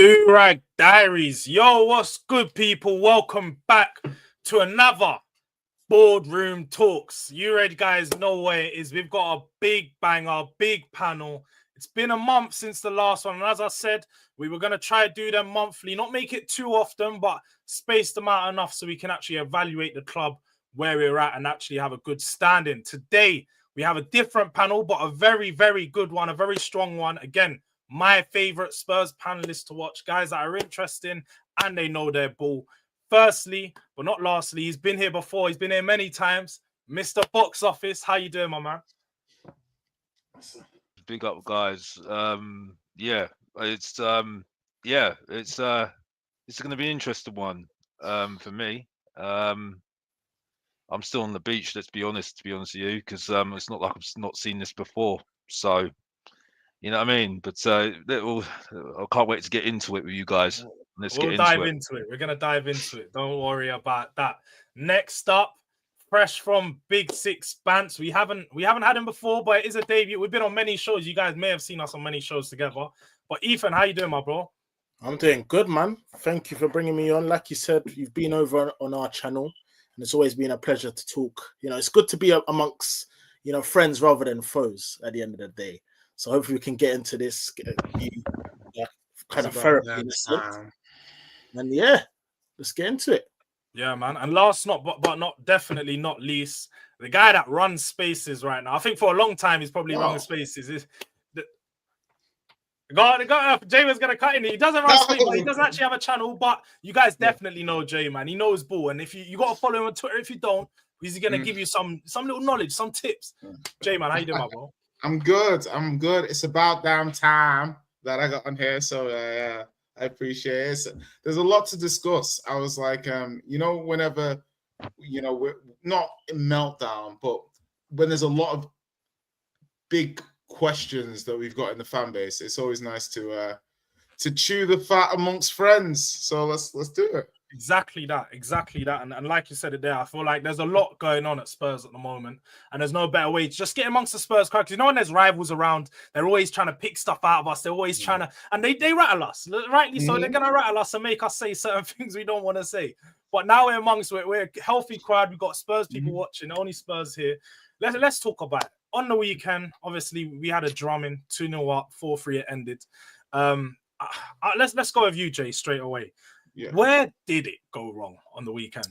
Durag Diaries. Yo, what's good, people? Welcome back to another Boardroom Talks. You already guys know where it is. We've got a big banger, big panel. It's been a month since the last one. And as I said, we were going to try to do them monthly, not make it too often, but space them out enough so we can actually evaluate the club where we're at and actually have a good standing. Today, we have a different panel, but a very, very good one, a very strong one. Again, my favorite Spurs panelists to watch, guys that are interesting and they know their ball. Firstly, but not lastly, he's been here before. He's been here many times. Mr. Box Office, how you doing, my man? Big up, guys. It's going to be an interesting one for me. I'm still on the beach. Let's be honest. To be honest with you, because it's not like I've not seen this before. So. You know what I mean? But I can't wait to get into it with you guys. We'll dive into it. We're going to dive into it. Don't worry about that. Next up, fresh from Big Six Bants. We haven't had him before, but it is a debut. We've been on many shows. You guys may have seen us on many shows together. But Ethan, how you doing, my bro? I'm doing good, man. Thank you for bringing me on. Like you said, you've been over on our channel, and it's always been a pleasure to talk. You know, it's good to be amongst, friends rather than foes at the end of the day. So hopefully we can get into this kind of therapy. And yeah, let's get into it. Yeah, man. And last but not definitely not least, the guy that runs Spaces right now. I think for a long time he's probably running Spaces. Jay was gonna cut in. He doesn't run Spaces. He doesn't actually have a channel, but you guys definitely know Jay, man. He knows ball, and if you got to follow him on Twitter, if you don't, he's gonna give you some little knowledge, some tips. Jay, man, how you doing, my bro? I'm good. It's about damn time that I got on here. So I appreciate it. There's a lot to discuss. I was like, whenever, we're not in meltdown, but when there's a lot of big questions that we've got in the fan base, it's always nice to chew the fat amongst friends. So let's do it. Exactly that. And like you said it there, I feel like there's a lot going on at Spurs at the moment, and there's no better way to just get amongst the Spurs crowd. Because when there's rivals around, they're always trying to pick stuff out of us. They're always trying to, and they rattle us, rightly so. They're gonna rattle us and make us say certain things we don't want to say. But now we're a healthy crowd. We've got Spurs people watching, only Spurs here. Let's talk about it. On the weekend, obviously we had a drumming, 2-0 up, 4-3 it ended. Let's go with you, Jay, straight away. Yeah. Where did it go wrong on the weekend?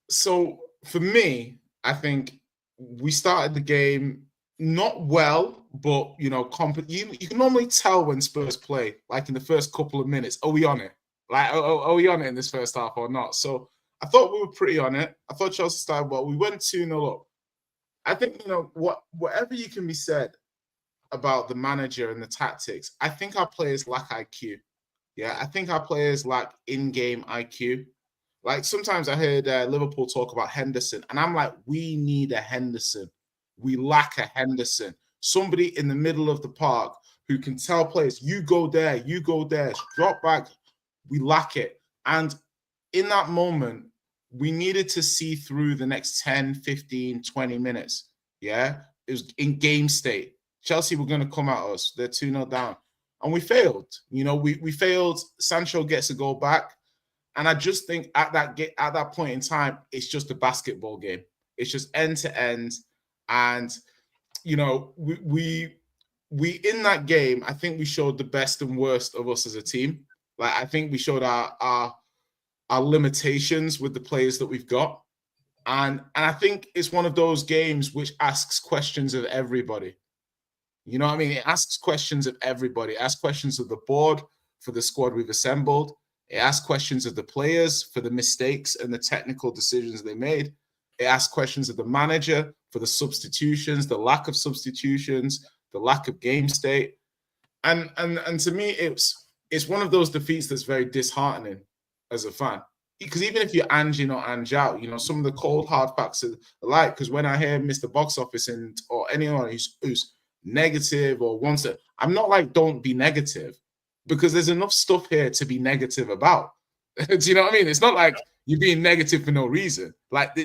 So for me, I think we started the game not well, but you can normally tell when Spurs play, like in the first couple of minutes. Are we on it? Like, are we on it in this first half or not? So I thought we were pretty on it. I thought Chelsea started well. We went 2-0 up. I think whatever you can be said about the manager and the tactics, I think our players lack IQ. Yeah, I think our players lack in-game IQ. Like sometimes I heard Liverpool talk about Henderson, and I'm like, we need a Henderson. We lack a Henderson. Somebody in the middle of the park who can tell players, you go there, drop back. We lack it. And in that moment, we needed to see through the next 10, 15, 20 minutes. Yeah, it was in game state. Chelsea were going to come at us. They're 2-0 down. And we failed. We failed. Sancho gets a goal back. And I just think at that point in time, it's just a basketball game. It's just end to end. And, we in that game, I think we showed the best and worst of us as a team. Like, I think we showed our limitations with the players that we've got. And I think it's one of those games which asks questions of everybody. You know what I mean? It asks questions of everybody. It asks questions of the board for the squad we've assembled. It asks questions of the players for the mistakes and the technical decisions they made. It asks questions of the manager for the substitutions, the lack of substitutions, the lack of game state. And to me, it's one of those defeats that's very disheartening as a fan. Because even if you're Ange or Ange out, some of the cold, hard facts are like, because when I hear Mr. Box Office or anyone who's negative or wants to, I'm not like, don't be negative, because there's enough stuff here to be negative about. Do you know what I mean? It's not like you're being negative for no reason. Like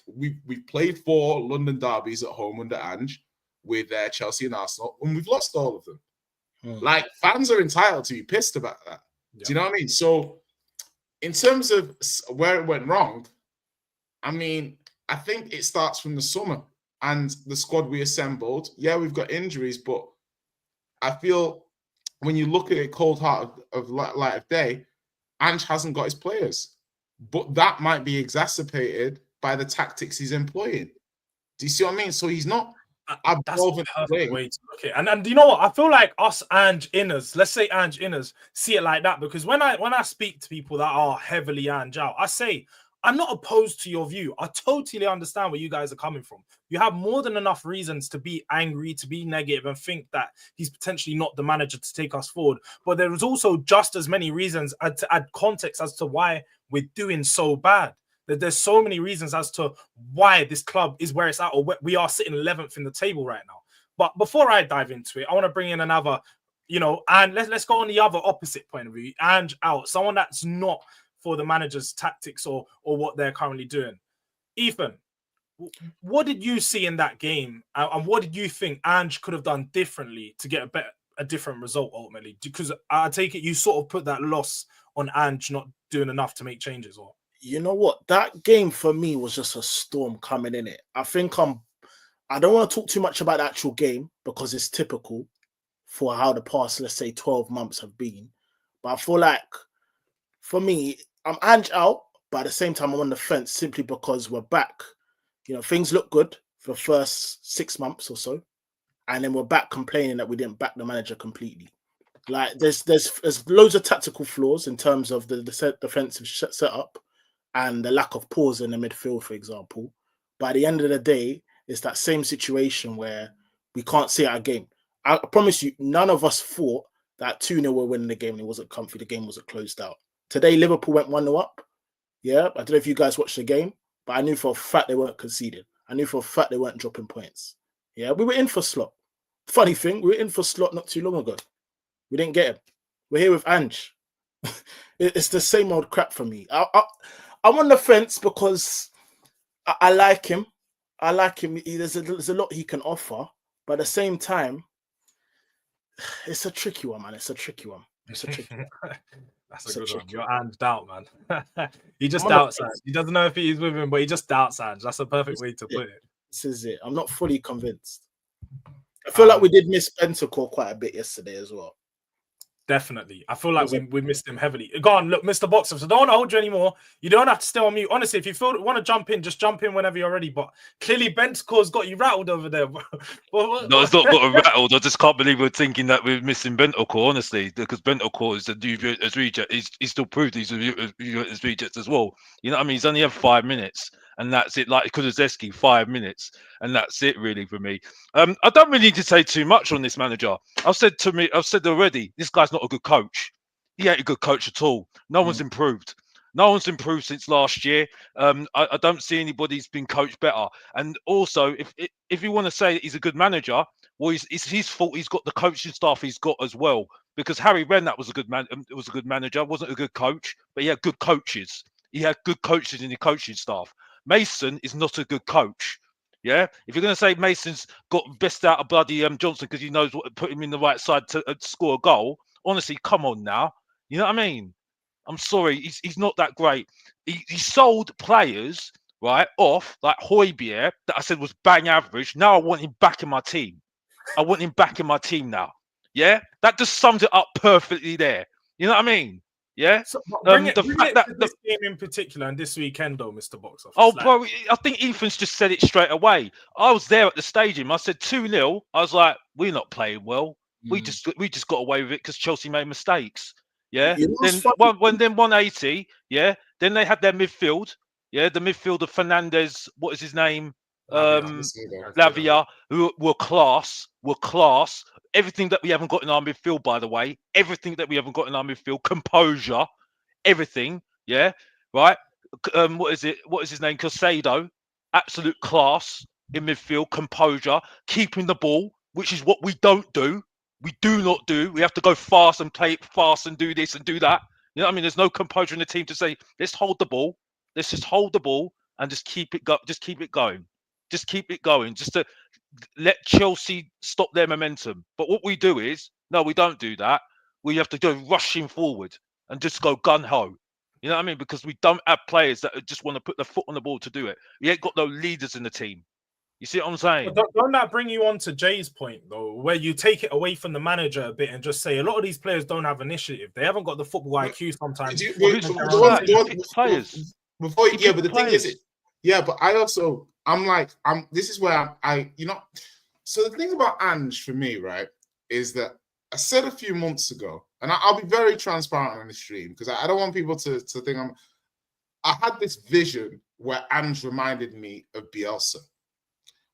we played 4 London derbies at home under Ange with Chelsea and Arsenal, and we've lost all of them. Like, fans are entitled to be pissed about that. Do you know what I mean? So, in terms of where it went wrong, I mean, I think it starts from the summer and the squad we assembled. Yeah, we've got injuries, but I feel when you look at it cold heart of light of day, Ange hasn't got his players. But that might be exacerbated by the tactics he's employing. Do you see what I mean? So he's not That's the absolving perfect way to look at it. And you know what? I feel like us Ange inners, let's say Ange inners, see it like that, because when I speak to people that are heavily Ange out, I say, I'm not opposed to your view. I totally understand where you guys are coming from. You have more than enough reasons to be angry, to be negative, and think that he's potentially not the manager to take us forward. But there is also just as many reasons to add context as to why we're doing so bad. There's so many reasons as to why this club is where it's at, or we are sitting 11th in the table right now. But before I dive into it, I want to bring in another, and let's go on the other opposite point of view. Ange out, someone that's not for the manager's tactics or what they're currently doing. Ethan, what did you see in that game, and what did you think Ange could have done differently to get a different result ultimately? Because I take it you sort of put that loss on Ange not doing enough to make changes, or You know what? That game for me was just a storm coming in it. I think I don't want to talk too much about the actual game because it's typical for how the past, let's say, 12 months have been. But I feel like for me, I'm Ange out, but at the same time, I'm on the fence simply because we're back. Things look good for the first 6 months or so. And then we're back complaining that we didn't back the manager completely. Like there's loads of tactical flaws in terms of the defensive setup and the lack of pause in the midfield, for example. But at the end of the day, it's that same situation where we can't see our game. I promise you, none of us thought that 2-0 were winning the game and it wasn't comfy, the game wasn't closed out. Today, Liverpool went 1-0 up. Yeah, I don't know if you guys watched the game, but I knew for a fact they weren't conceding. I knew for a fact they weren't dropping points. Yeah, we were in for Slot. Funny thing, we were in for Slot not too long ago. We didn't get him. We're here with Ange. It's the same old crap for me. I'm on the fence because I like him. I like him. There's a lot he can offer, but at the same time, it's a tricky one, man. It's a tricky one. That's a good one. You're Ange out, man. He just doubts Ange. He doesn't know if he's with him, but he just doubts Ange. That's a perfect way to put it. This is it. I'm not fully convinced. I feel like we did miss Bentancur quite a bit yesterday as well. Definitely. I feel like we missed him heavily. Go on, look, Mr. Boxer. So don't want to hold you anymore. You don't have to stay on mute. Honestly, if you want to jump in, just jump in whenever you're ready. But clearly, Bentancur's got you rattled over there. No, it's not got rattled. I just can't believe we're thinking that we're missing Bentancur, honestly, because Bentancur is a dubious reject. He's still proved he's a reject as well. You know what I mean? He's only had 5 minutes. And that's it, like Kulusevski, 5 minutes, and that's it really for me. I don't really need to say too much on this manager. I've said already, this guy's not a good coach. He ain't a good coach at all. No one's improved. No one's improved since last year. I don't see anybody's been coached better. And also, if you want to say that he's a good manager, well, it's his fault. He's got the coaching staff he's got as well. Because Harry Redknapp was a good man. Was a good manager. Wasn't a good coach, but he had good coaches. He had good coaches in the coaching staff. Mason is not a good coach. Yeah, if you're going to say Mason's got best out of bloody Johnson because he knows what to put him in the right side to score a goal, honestly, come on now. You know what I mean? I'm sorry, he's not that great. He sold players right off like Højbjerg that I said was bang average. Now I want him back in my team. I want him back in my team now. Yeah, that just sums it up perfectly there. You know what I mean? Yeah. So, bring it to this game in particular and this weekend, though, Mr. Box Office. Oh, bro, I think Ethan's just said it straight away. I was there at the stadium. I said 2-0. I was like, we're not playing well. We just got away with it because Chelsea made mistakes. Yeah. Then 180. Yeah. Then they had their midfield. Yeah. The midfielder Fernandez. What is his name? Lavia, who were class. Everything that we haven't got in our midfield, by the way. Everything that we haven't got in our midfield. Composure. Everything. Yeah. Right. What is it? What is his name? Casado. Absolute class in midfield. Composure. Keeping the ball, which is what we don't do. We do not do. We have to go fast and play it fast and do this and do that. You know what I mean? There's no composure in the team to say, let's hold the ball. Let's just hold the ball and just keep it going. Just keep it going. Just keep it going. Just to let Chelsea stop their momentum. But what we do is, no, we don't do that. We have to go rushing forward. and just go gun ho. You know what I mean? Because we don't have players that just want to put their foot on the ball to do it. We ain't got no leaders in the team. You see what I'm saying? But don't that bring you on to Jay's point, though, where you take it away from the manager a bit and just say a lot of these players don't have initiative. They haven't got the football IQ sometimes. Players. Before, yeah, but the thing is, yeah, but this is where so the thing about Ange for me, right, is that I said a few months ago, and I'll be very transparent on the stream because I don't want people to think I had this vision where Ange reminded me of Bielsa.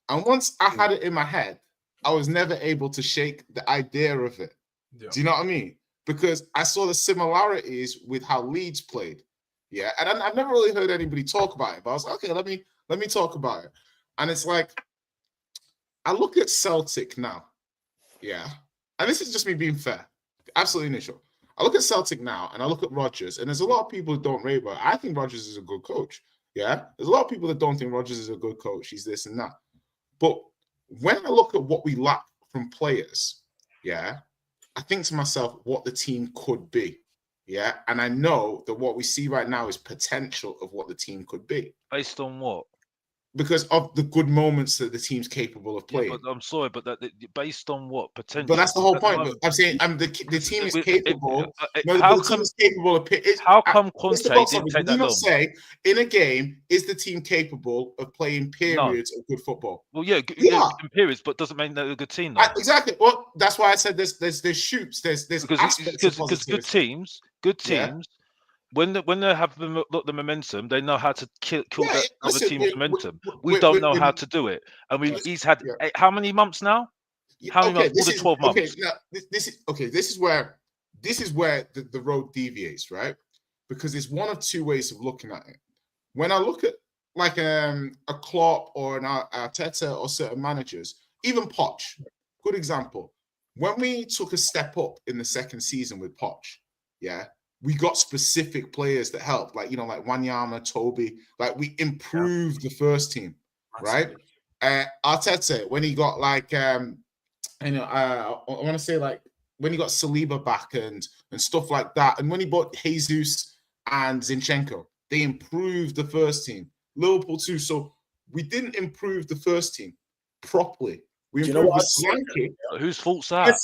And once I had it in my head, I was never able to shake the idea of it. Yeah. Do you know what I mean? Because I saw the similarities with how Leeds played. Yeah. And I've never really heard anybody talk about it, but I was like, okay, let me talk about it. And it's like, I look at Celtic now. Yeah. And this is just me being fair. Absolutely initial. I look at Celtic now and I look at Rodgers, and there's a lot of people who don't rate, but I think Rodgers is a good coach. Yeah. There's a lot of people that don't think Rodgers is a good coach. He's this and that. But when I look at what we lack from players, yeah, I think to myself what the team could be. Yeah. And I know that what we see right now is potential of what the team could be. Based on what? Because of the good moments that the team's capable of playing. Yeah, but I'm sorry, but based on what potential? But that's the whole point. But I'm saying the team is capable. The team is capable of. How come Conte didn't take that long? Say in a game is the team capable of playing periods of good football? Well, yeah, in periods, but doesn't mean they're a good team. Though. Exactly. Well, that's why I said there's shoots. There's because good teams. Yeah. When they have the momentum, they know how to kill that other team's momentum. We don't know how to do it, and he's had how many months now? How many months? More than 12 months. Okay, now this is where the road deviates, right? Because it's one of two ways of looking at it. When I look at like a Klopp or an Arteta or certain managers, even Poch, good example. When we took a step up in the second season with Poch, yeah. We got specific players that helped, like Wanyama, Toby. Like we improved the first team, right? Arteta, when he got I want to say like when he got Saliba back and stuff like that, and when he bought Jesus and Zinchenko, they improved the first team. Liverpool too. So we didn't improve the first team properly. We improved the Whose fault's that?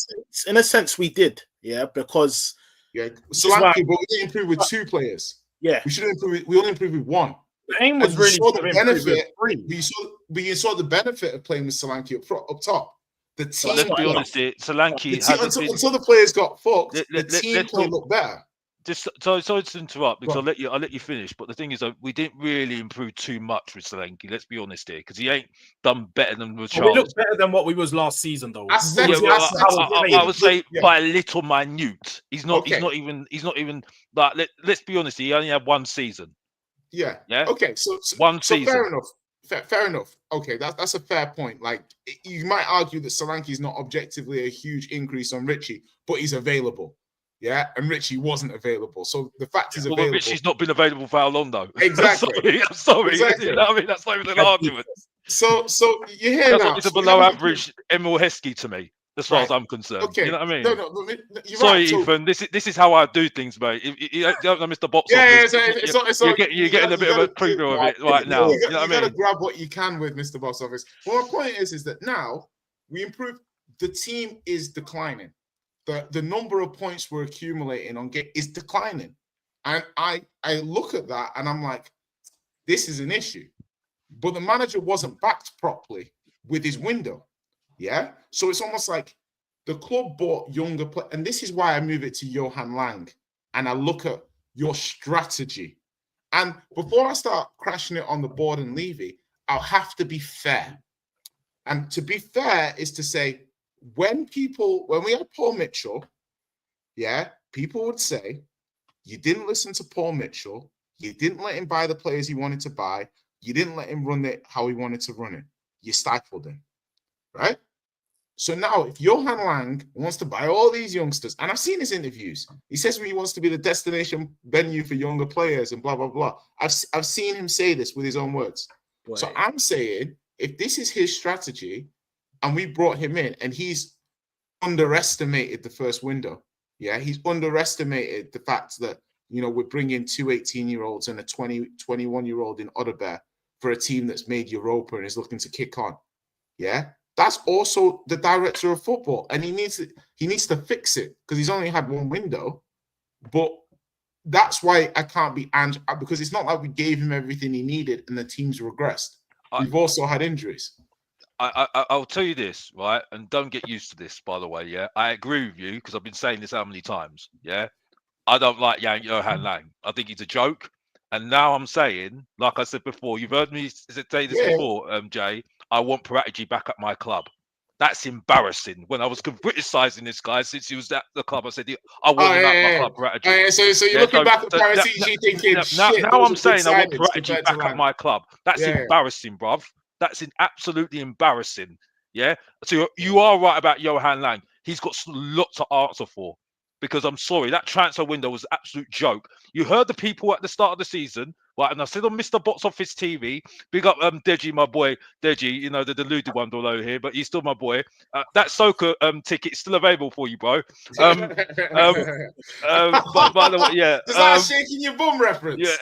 In a sense, we did, yeah, because. Yeah, Solanke, but we didn't improve with two players. Yeah, we should improve. We only improved with one. The aim was really saw the benefit. We saw the benefit of playing with Solanke up top. The team. Let's be honest, Solanke until the players got fucked. The team played look better. Just sorry to interrupt because I'll let you finish. But the thing is, we didn't really improve too much with Solanke. Let's be honest here, because he ain't done better than with Charles. We looked better than what we was last season, though. I would say by a little minute. He's not even like. Let's be honest. He only had one season. Yeah. Yeah. Okay. So one season. Fair enough. Fair enough. Okay, that's a fair point. Like you might argue that Solanke is not objectively a huge increase on Richie, but he's available. Yeah, and Richie wasn't available. So the fact is available. Richie's not been available for how long, though? Exactly. I'm sorry. Exactly. You know what I mean? That's not even an argument. So you hear that? It's a below average Emil Heskey to me, as far as I'm concerned. Okay. You know what I mean? No, you're sorry, right. Ethan. This is how I do things, mate. You don't miss the box office. You're getting a bit of a preview of it right now. You know what I mean? You got to grab what you can with Mr. Box Office. Well, my point is that now we improve. The team is declining. The number of points we're accumulating on is declining. And I look at that and I'm like, this is an issue. But the manager wasn't backed properly with his window. Yeah? So it's almost like the club bought younger players. And this is why I move it to Johan Lang. And I look at your strategy. And before I start crashing it on the board and Levy, I'll have to be fair. And to be fair is to say, when we had Paul Mitchell, yeah, people would say, you didn't listen to Paul Mitchell, you didn't let him buy the players he wanted to buy, you didn't let him run it how he wanted to run it. You stifled him, right? So now if Johan Lang wants to buy all these youngsters, and I've seen his interviews, he says he wants to be the destination venue for younger players and blah, blah, blah. I've seen him say this with his own words. Right. So I'm saying, if this is his strategy, and we brought him in, and he's underestimated the first window. Yeah, he's underestimated the fact that, we're bringing two 18-year-olds and a 21-year-old in Odebear for a team that's made Europa and is looking to kick on. Yeah, that's also the director of football, and he needs to fix it because he's only had one window. But that's why I can't be angry, because it's not like we gave him everything he needed and the team's regressed. We've also had injuries. I'll tell you this, right? And don't get used to this, by the way. Yeah, I agree with you because I've been saying this how many times. Yeah, I don't like Johan Lang. I think he's a joke. And now I'm saying, like I said before, you've heard me say this before, Jay. I want Paratici back at my club. That's embarrassing. When I was criticizing this guy since he was at the club, I said, I want him at my club, Paratici. So you're looking back at Paratici thinking, now I'm saying I want Paratici back at my club. That's embarrassing, bruv. That's absolutely embarrassing. Yeah. So you are right about Johan Lang. He's got a lot to answer for. Because I'm sorry, that transfer window was an absolute joke. You heard the people at the start of the season, right? And I said on Mr. Box Office TV, big up Deji, my boy, Deji, the deluded one below here, but he's still my boy. That Soka ticket is still available for you, bro. But by the way, yeah. Is that a shaking your bum reference? Yeah.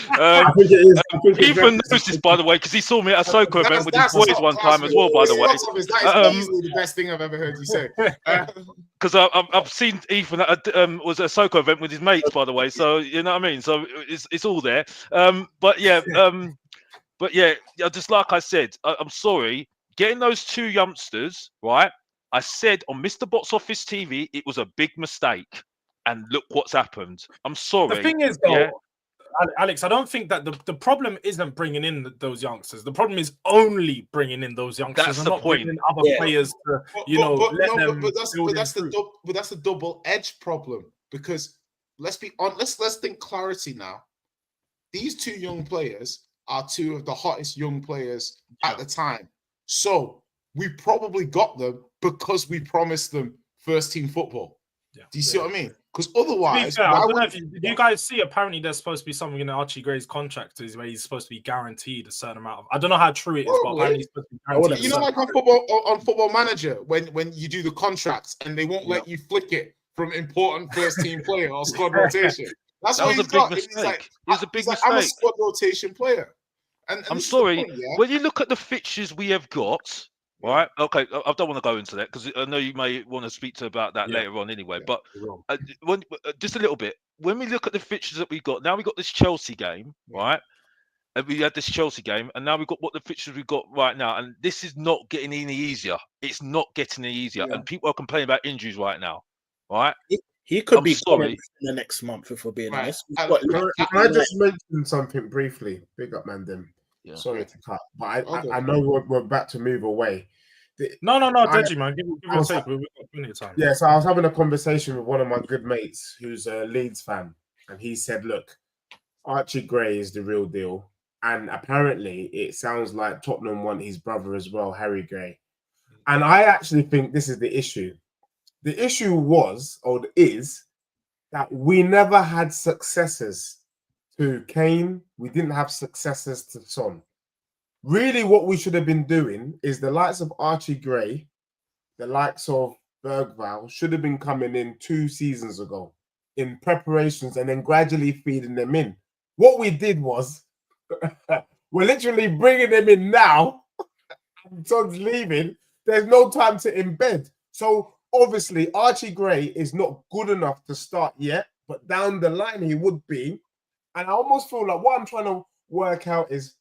I think it is. Ethan knows this, by the way, because he saw me at a Soka event with his boys one time as well, by the way. That is easily the best thing I've ever heard you say. Because I've seen Ethan was at a Soko event with his mates, by the way. So you know what I mean. So it's all there. But yeah, just like I said, I'm sorry. Getting those two youngsters, right? I said on Mr. Box Office TV, it was a big mistake, and look what's happened. I'm sorry. The thing is, though, Alex, I don't think that the problem isn't bringing in those youngsters. The problem is only bringing in those youngsters. That's and the not point. bringing in other players to, that's the double-edged problem, because let's be honest. Let's think clarity now. These two young players are two of the hottest young players at the time. So we probably got them because we promised them first-team football. Yeah. Do you see what I mean? Because otherwise, I don't know if did you guys see? Apparently, there's supposed to be something in Archie Gray's contract where he's supposed to be guaranteed a certain amount of. I don't know how true it is, but apparently he's supposed to be guaranteed. You know, like on Football Manager, when you do the contracts and they won't let you flick it from important first-team player or squad rotation. That's what he's got. It was a big mistake. I'm a squad rotation player. And I'm sorry. When you look at the fixtures we have got. Right. Okay. I don't want to go into that because I know you may want to speak about that later on anyway. But just a little bit. When we look at the fixtures that we got now, we got this Chelsea game, right? And we had this Chelsea game, and now we've got what the fixtures we've got right now, and this is not getting any easier. It's not getting any easier, and people are complaining about injuries right now, right? He could be sorry in the next month, if we're being honest. Can I just mention something briefly? Big up, man. Them. Yeah. Sorry to cut, but I know we're about to move away. No, Deji, man. Give it a take. We've got plenty of time. Yeah, so I was having a conversation with one of my good mates who's a Leeds fan, and he said, look, Archie Gray is the real deal. And apparently it sounds like Tottenham want his brother as well, Harry Gray. And I actually think this is the issue. The issue is that we never had successors to Kane. We didn't have successors to Son. Really, what we should have been doing is the likes of Archie Gray, the likes of Bergvall should have been coming in 2 seasons ago in preparations and then gradually feeding them in. What we did was we're literally bringing them in now. And Son's leaving. There's no time to embed. So obviously, Archie Gray is not good enough to start yet, but down the line he would be. And I almost feel like what I'm trying to work out is,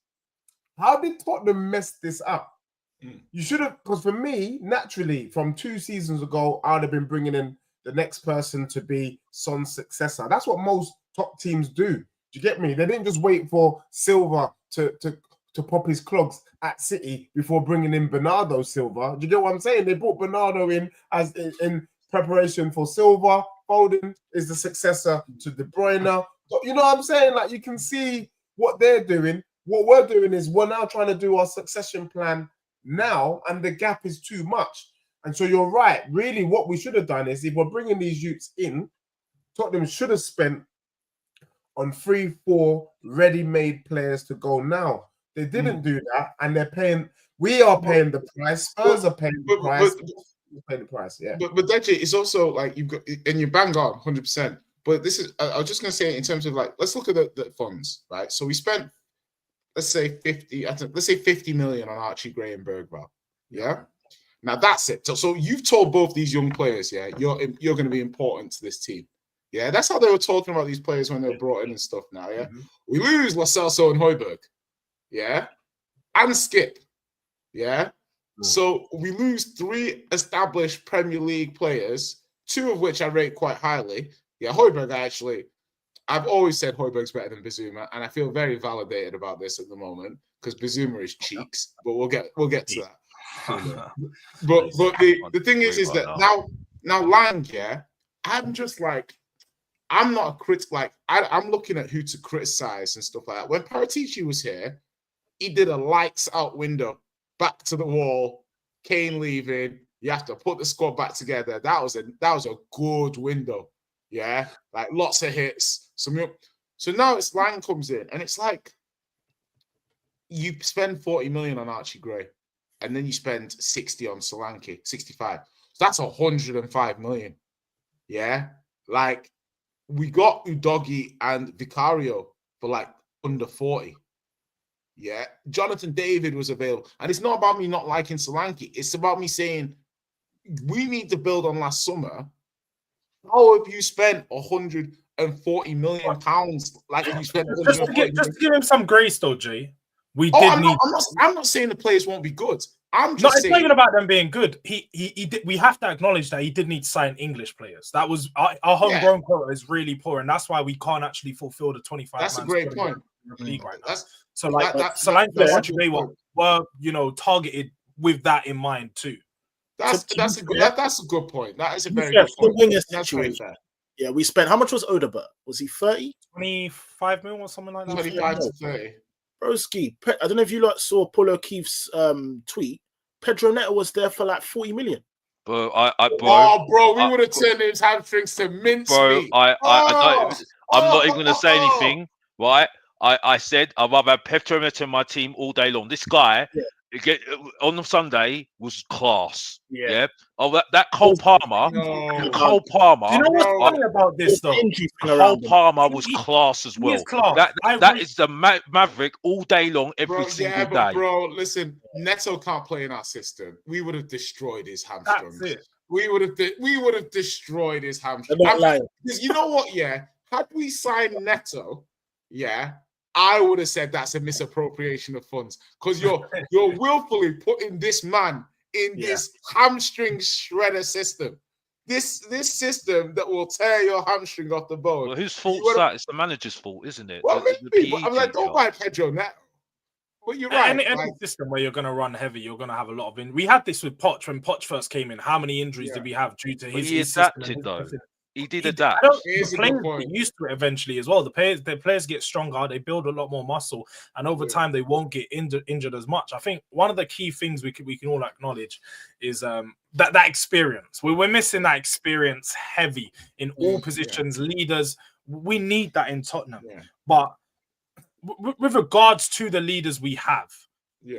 how did Tottenham mess this up? You should have, because for me, naturally, from 2 seasons ago, I would have been bringing in the next person to be Son's successor. That's what most top teams do. Do you get me? They didn't just wait for Silva to pop his clogs at City before bringing in Bernardo Silva. Do you get what I'm saying? They brought Bernardo in as in preparation for Silva. Foden is the successor to De Bruyne. You know what I'm saying? Like, you can see what they're doing. What we're doing is we're now trying to do our succession plan now, and the gap is too much. And so you're right. Really, what we should have done is, if we're bringing these youths in, Tottenham should have spent on 3-4 ready-made players to go now. They didn't do that, and they're paying. We are paying the price. Spurs are paying the price. He's paying the price. Yeah. But Deji, it's also like you've got, and you bang on 100%. But this is, I was just going to say in terms of like, let's look at the funds, right? So we spent, let's say 50 million on Archie Gray and Bergvall. Yeah. Now that's it. So you've told both these young players, yeah, you're going to be important to this team. Yeah, that's how they were talking about these players when they were brought in and stuff now, yeah. We lose Lo Celso and Højbjerg, yeah, and Skip, yeah. So we lose 3 established Premier League players, 2 of which I rate quite highly. Yeah, Højbjerg, actually, I've always said Højbjerg's better than Bizuma, and I feel very validated about this at the moment because Bizuma is cheeks, but we'll get to that. But the thing is that now Lang, yeah, I'm just like, I'm not a critic. Like I'm looking at who to criticize and stuff like that. When Paratici was here, he did a lights out window, back to the wall, Kane leaving. You have to put the squad back together. That was a good window. Yeah, like lots of hits. So now it's Lang comes in, and it's like you spend 40 million on Archie Gray, and then you spend 60 on Solanke, 65. So that's 105 million. Yeah, like we got Udogie and Vicario for like under 40. Yeah, Jonathan David was available, and it's not about me not liking Solanke. It's about me saying we need to build on last summer. How have you spent 140 million pounds? Like you spent just to give him some grace, though, Jay. I'm not saying the players won't be good. I'm just saying, it's not even about them being good. He did. We have to acknowledge that he did need to sign English players. That was our homegrown quota is really poor, and that's why we can't actually fulfill the 25. That's a great point. League right now. So like Solanke and Archie were targeted with that in mind too. That's a good point. That is a very good point. That's very fair. Yeah, we spent, how much was Odegaard? Was he 30? 25 million or something like that? 25 to 30. Broski, I don't know if you saw Paul O'Keefe's tweet. Pedro Neto was there for like 40 million. Bro, we would have turned his hamstrings to mince meat. I'm not even going to say anything, right? I said I'd rather have Pedro Neto in my team all day long. This guy, on Sunday, was class. Yeah. Oh, that Cole Palmer. Cole Palmer. You know what's funny about this, though? Cole Palmer was class as well. That is the Maverick all day long, every single day. Bro, listen, Neto can't play in our system. We would have destroyed his hamstrings. That's it. We would have destroyed his hamstrings. Because you know what? Yeah, had we signed Neto, I would have said that's a misappropriation of funds because you're willfully putting this man in this hamstring shredder system. This system that will tear your hamstring off the bone. Well, whose fault is that? It's the manager's fault, isn't it? Well, maybe, but I'm like, don't buy Pedro Neto. But you're right. Any system where you're going to run heavy, you're going to have a lot of in. We had this with Poch when Poch first came in. How many injuries did we have due to his? He adapted though. He did adapt. The players get used to it eventually as well. The players get stronger. They build a lot more muscle, and over time they won't get injured as much. I think one of the key things we can all acknowledge is that experience. We're missing that experience heavy in all positions. Leaders, we need that in Tottenham. But with regards to the leaders we have,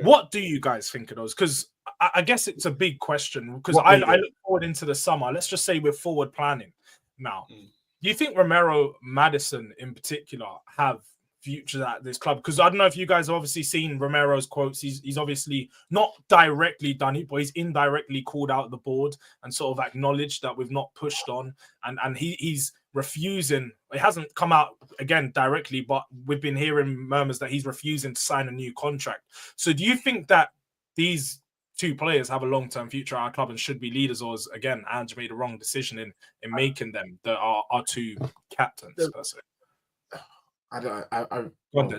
what do you guys think of those? Because I guess it's a big question. Because I look forward into the summer. Let's just say we're forward planning. Now, do you think Romero, Maddison in particular have futures at this club? Because I don't know if you guys have obviously seen Romero's quotes. He's obviously not directly done it, but he's indirectly called out the board and sort of acknowledged that we've not pushed on. And he's refusing. It hasn't come out again directly, but we've been hearing murmurs that he's refusing to sign a new contract. So do you think that these two players have a long-term future at our club and should be leaders, or is, again, Ange made a wrong decision in making them our two captains? Per se? If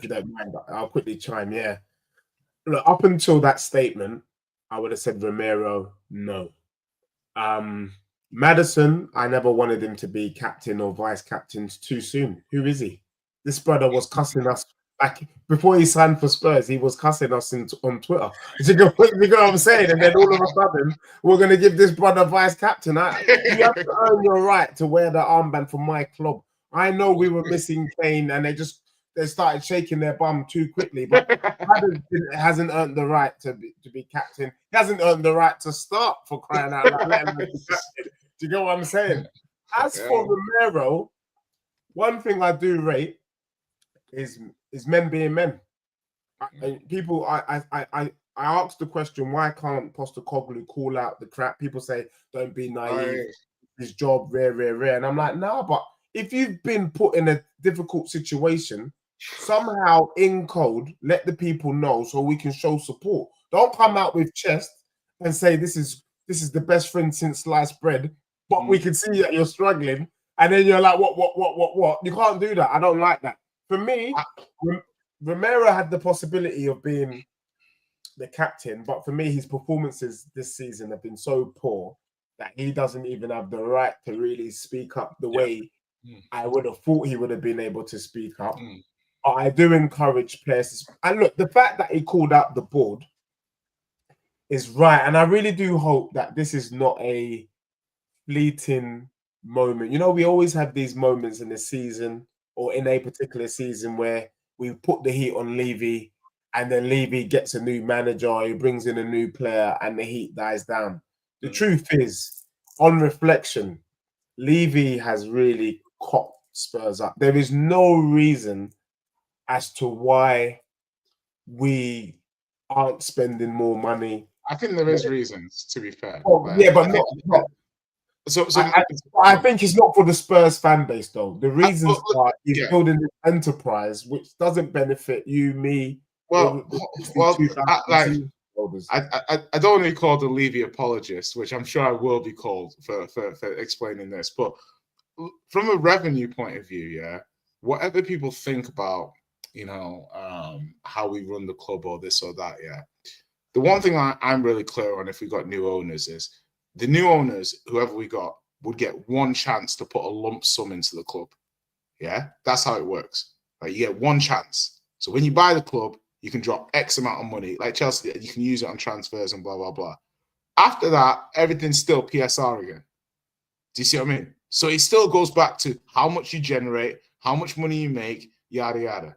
you don't mind, I'll quickly chime. Look, up until that statement, I would have said Romero, no. Maddison, I never wanted him to be captain or vice captain too soon. Who is he? This brother was cussing us. Like before he signed for Spurs, he was cussing us on Twitter. You know what I'm saying? And then all of a sudden, we're going to give this brother vice captain. You have to earn your right to wear the armband for my club. I know we were missing Kane, and they just they started shaking their bum too quickly. But hasn't earned the right to be captain. He hasn't earned the right to start, for crying out loud. Let him be captain. Do you get what I'm saying? As for Romero, one thing I do rate is men being men. People, I asked the question, why can't Postecoglou call out the crap? People say, don't be naive. His job, rare. And I'm like, nah, but if you've been put in a difficult situation, somehow in code, let the people know so we can show support. Don't come out with chest and say this is the best friend since sliced bread, but we can see that you're struggling, and then you're like, what? You can't do that. I don't like that. For me, Romero had the possibility of being the captain, but for me, his performances this season have been so poor that he doesn't even have the right to really speak up the way I would have thought he would have been able to speak up. But I do encourage players. And look, the fact that he called out the board is right. And I really do hope that this is not a fleeting moment. You know, we always have these moments in the season or in a particular season where we put the heat on Levy, and then Levy gets a new manager, he brings in a new player, and the heat dies down. The truth is, on reflection, Levy has really cocked Spurs up. There is no reason as to why we aren't spending more money. I think there is reasons, to be fair. But not. So I think it's not for the Spurs fan base, though. The reasons are he's building this enterprise which doesn't benefit you, me. I don't want to be called a Levy apologist, which I'm sure I will be called for explaining this. But from a revenue point of view, whatever people think about, how we run the club or this or that, the one thing I'm really clear on if we got new owners is the new owners, whoever we got, would get one chance to put a lump sum into the club. Yeah, that's how it works. Right? You get one chance. So when you buy the club, you can drop X amount of money. Like Chelsea, you can use it on transfers and blah, blah, blah. After that, everything's still PSR again. Do you see what I mean? So it still goes back to how much you generate, how much money you make, yada, yada.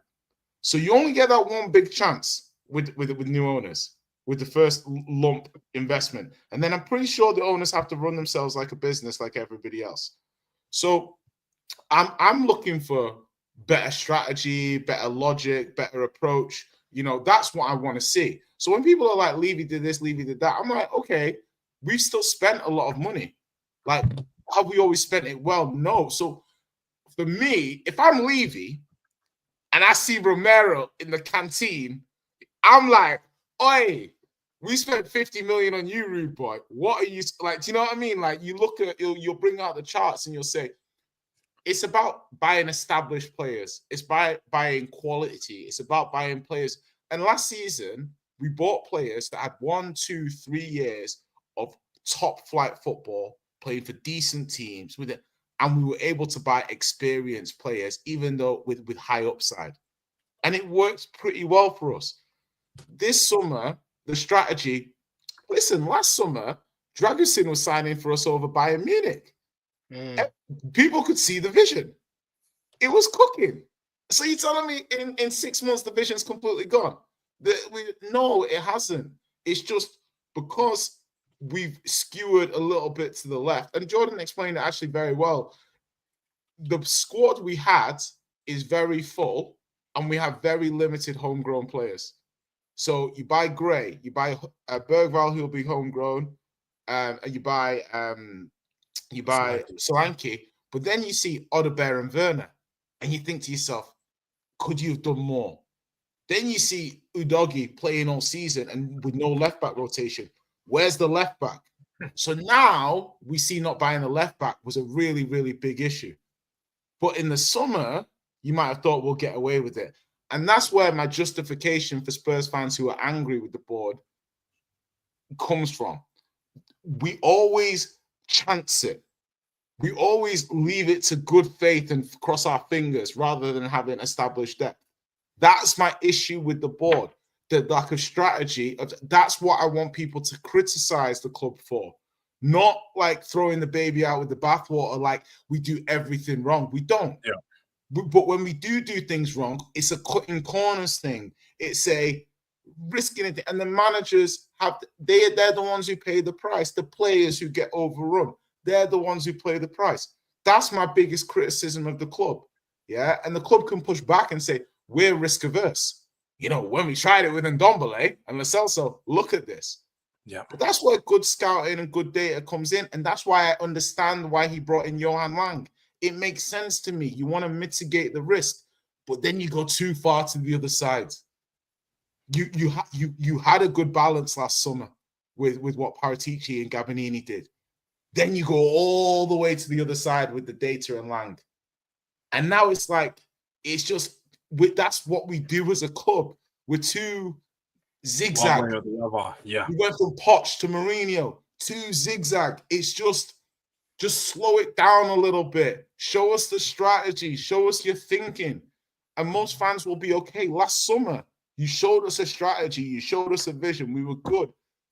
So you only get that one big chance with new owners, with the first lump investment. And then I'm pretty sure the owners have to run themselves like a business like everybody else. So I'm looking for better strategy, better logic, better approach. That's what I want to see. So when people are like, Levy did this, Levy did that, I'm like, okay, we've still spent a lot of money. Like, have we always spent it well? No. So for me, if I'm Levy and I see Romero in the canteen, I'm like, oi, we spent 50 million on you, rude boy. What are you like? Do you know what I mean? Like, you look at, you'll bring out the charts and you'll say, it's about buying established players. It's buying quality. It's about buying players. And last season, we bought players that had 1, 2, 3 years of top flight football, playing for decent teams with it. And we were able to buy experienced players, even though with high upside. And it worked pretty well for us. This summer, the strategy, listen, last summer, Dragusin was signing for us over Bayern Munich. People could see the vision. It was cooking. So you're telling me in 6 months the vision's completely gone? No, it hasn't. It's just because we've skewered a little bit to the left. And Jordan explained it actually very well. The squad we had is very full, and we have very limited homegrown players. So you buy Gray, you buy Bergvall, who'll be homegrown, and you buy Solanke, but then you see Odegaard and Werner, and you think to yourself, could you have done more? Then you see Udogie playing all season and with no left back rotation. Where's the left back? So now we see not buying a left back was a really, really big issue. But in the summer, you might have thought we'll get away with it. And that's where my justification for Spurs fans who are angry with the board comes from. We always chance it. We always leave it to good faith and cross our fingers rather than having established depth. That's my issue with the board. The lack of strategy. That's what I want people to criticize the club for. Not like throwing the baby out with the bathwater like we do everything wrong. We don't. Yeah. But when we do things wrong, it's a cutting corners thing. It's a risking it, and the managers they're the ones who pay the price. The players who get overrun, they're the ones who pay the price. That's my biggest criticism of the club. Yeah, and the club can push back and say we're risk averse. You know, when we tried it with Ndombele and Lo Celso, look at this. Yeah, but that's where good scouting and good data comes in, and that's why I understand why he brought in Johan Lang. It makes sense to me. You want to mitigate the risk, but then you go too far to the other side. You had a good balance last summer with what Paratici and Gabbanini did. Then you go all the way to the other side with the data and Lang. And now it's like, it's just, that's what we do as a club. We're too zigzag. one way or the other. Yeah, We went from Poch to Mourinho, too zigzag. It's just slow it down a little bit. Show us the strategy. Show us your thinking. And most fans will be okay. Last summer, you showed us a strategy. You showed us a vision. We were good.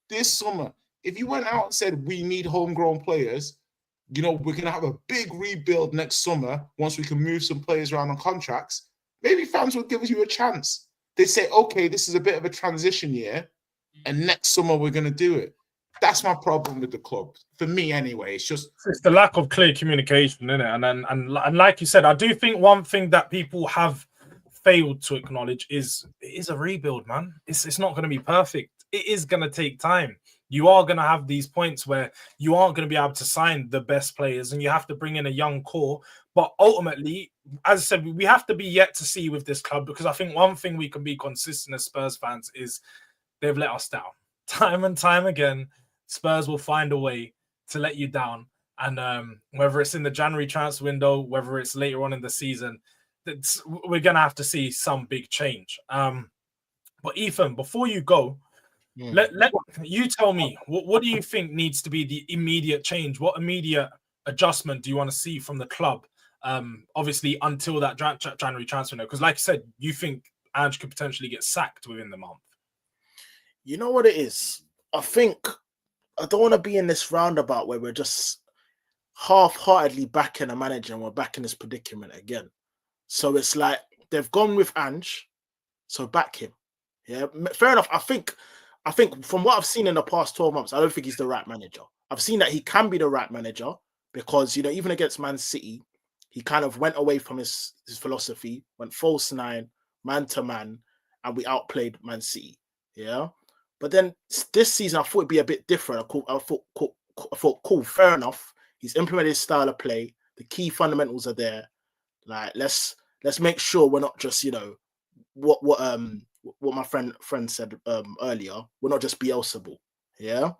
This summer, if you went out and said, we need homegrown players, you know, we're going to have a big rebuild next summer once we can move some players around on contracts, maybe fans would give you a chance. They say, okay, this is a bit of a transition year, and next summer we're going to do it. That's my problem with the club. For me, anyway, it's the lack of clear communication, isn't it? And like you said, I do think one thing that people have failed to acknowledge is it is a rebuild, man. It's not going to be perfect. It is going to take time. You are going to have these points where you aren't going to be able to sign the best players, and you have to bring in a young core. But ultimately, as I said, we have to be yet to see with this club, because I think one thing we can be consistent as Spurs fans is they've let us down time and time again. Spurs will find a way to let you down. And whether it's in the January transfer window, whether it's later on in the season, we're going to have to see some big change. But Ethan, before you go, let you tell me, what do you think needs to be the immediate change? What immediate adjustment do you want to see from the club? Obviously, until that January transfer window, because like I said, you think Ange could potentially get sacked within the month. You know what it is? I think I don't want to be in this roundabout where we're just half-heartedly backing a manager and we're back in this predicament again. So it's like they've gone with Ange, so back him. Yeah, fair enough. I think from what I've seen in the past 12 months, I don't think he's the right manager. I've seen that he can be the right manager because, you know, even against Man City, he kind of went away from his philosophy, went false nine, man to man, and we outplayed Man City. Yeah. But then this season, I thought it'd be a bit different. I thought, cool, fair enough. He's implemented his style of play. The key fundamentals are there. Like, let's make sure we're not just, you know, what my friend said earlier. We're not just Bielsa-able, yeah.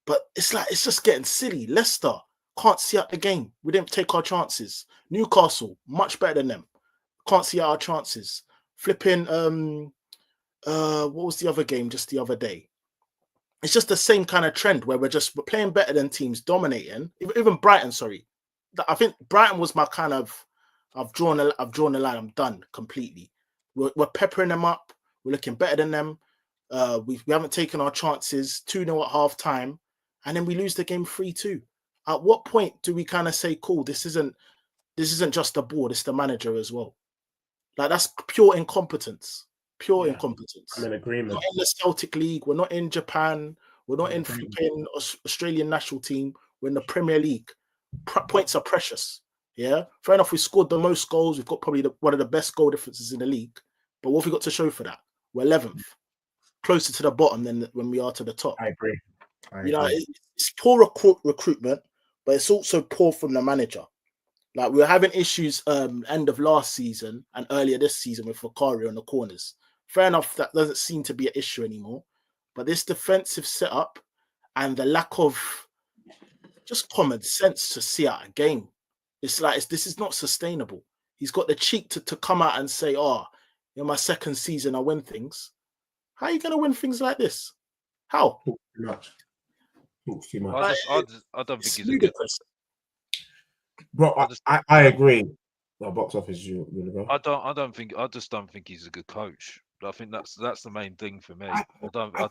But it's like it's just getting silly. Leicester can't see out the game. We didn't take our chances. Newcastle much better than them. Can't see out our chances. Flipping what was the other game just the other day? It's just the same kind of trend where we're playing better than teams, dominating. Even Brighton, sorry. I think Brighton was my kind of I've drawn the line. I'm done completely. We're peppering them up. We're looking better than them. We haven't taken our chances. 2-0 at half time, and then we lose the game 3-2. At what point do we kind of say, "Cool, this isn't just the board; it's the manager as well"? Like that's pure incompetence. Pure incompetence. I'm in agreement. We're not in the Celtic League. We're not in Japan. We're not in flipping Australian national team. We're in the Premier League. Points are precious. Yeah, fair enough. We scored the most goals. We've got probably one of the best goal differences in the league. But what have we got to show for that? We're 11th, closer to the bottom than when we are to the top. I agree. You know, it's poor recruitment, but it's also poor from the manager. Like we were having issues end of last season and earlier this season with Vicario on the corners. Fair enough, that doesn't seem to be an issue anymore. But this defensive setup and the lack of just common sense to see out a game, it's like this is not sustainable. He's got the cheek to come out and say, "Oh, in my second season, I win things." How are you going to win things like this? How? Talk too much. I don't think he's a good. Bro, I agree. No, box office, you go. I just don't think he's a good coach. I think that's the main thing for me. I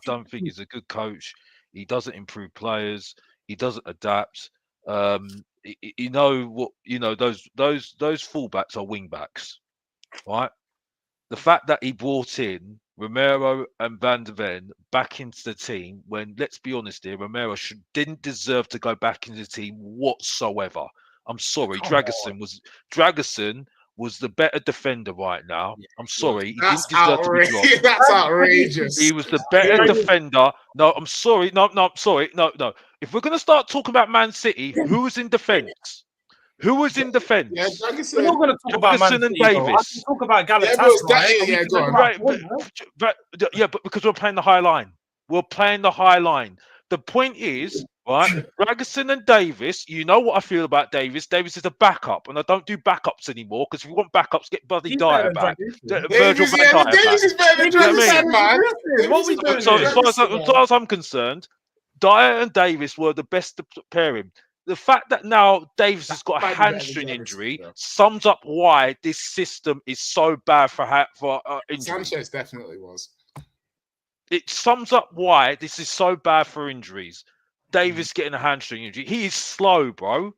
don't think he's a good coach. He doesn't improve players. He doesn't adapt. You know what? You know those fullbacks are wing backs, right? The fact that he brought in Romero and Van der Ven back into the team when, let's be honest here, Romero didn't deserve to go back into the team whatsoever. I'm sorry, Dragusin was the better defender right now. I'm sorry, he didn't deserve to be dropped. That's outrageous. He was the better defender. No, I'm sorry. No, I'm sorry. No. If we're gonna start talking about Man City, who was in defence? Who was in defence? Yeah, We're not going to talk about Man Ferguson and City, though. I Davis. can talk about Yeah, Galatasaray. go on. Right, but because we're playing the high line. We're playing the high line. The point is, right, Ferguson and Davis, you know what I feel about Davis. Davis is a backup, and I don't do backups anymore because if you want backups, get bloody Dyer back. Virgil van Dyer Davis is better than Dragusin, man. What we doing So here? as far as I'm concerned, Dyer and Davis were the best pairing. The fact that now Davis has got a hamstring injury sums up why this system is so bad for injury. Sanchez definitely was. It sums up why this is so bad for injuries. Davis getting a hamstring injury. He is slow, bro.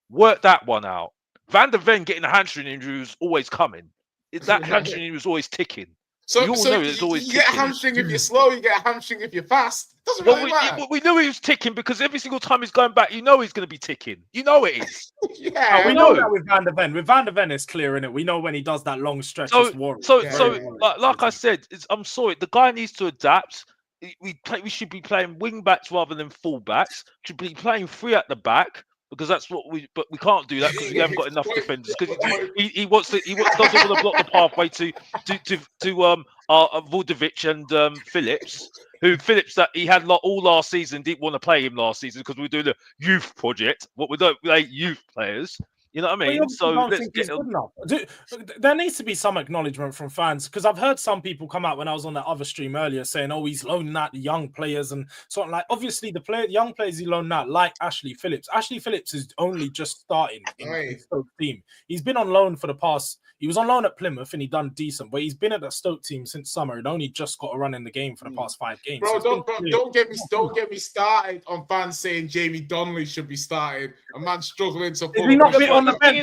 Work that one out. Van der Ven getting a hamstring injury was always coming. That hamstring injury was always ticking. So, you all know it's always you get a hamstring if you're slow, you get a hamstring if you're fast. Doesn't really matter. We knew he was ticking because every single time he's going back, you know he's going to be ticking. You know it is. Yeah, we know that with Van der Ven. With Van der Ven, it's clear, innit? We know when he does that long stretch. Like I said, I'm sorry. The guy needs to adapt. We should be playing wing backs rather than full backs. Should be playing 3 at the back. Because that's what but we can't do that because we haven't got enough defenders. Because he doesn't want to block the pathway to Vudovic and Phillips. Phillips that he had all last season didn't want to play him last season because we were doing a youth project. What we don't play youth players. You know what I mean? So let's get good enough. There needs to be some acknowledgement from fans because I've heard some people come out when I was on that other stream earlier saying, "Oh, he's loaning out the young players and so on." Like, obviously, the young players he loaned out, like Ashley Phillips. Ashley Phillips is only just starting in the Stoke team. He's been on loan for the past. He was on loan at Plymouth and he done decent, but he's been at the Stoke team since summer and only just got a run in the game for the past 5 games. Bro, So don't get me started on fans saying Jamie Donnelly should be starting. A man struggling to. Is he not been on the bench?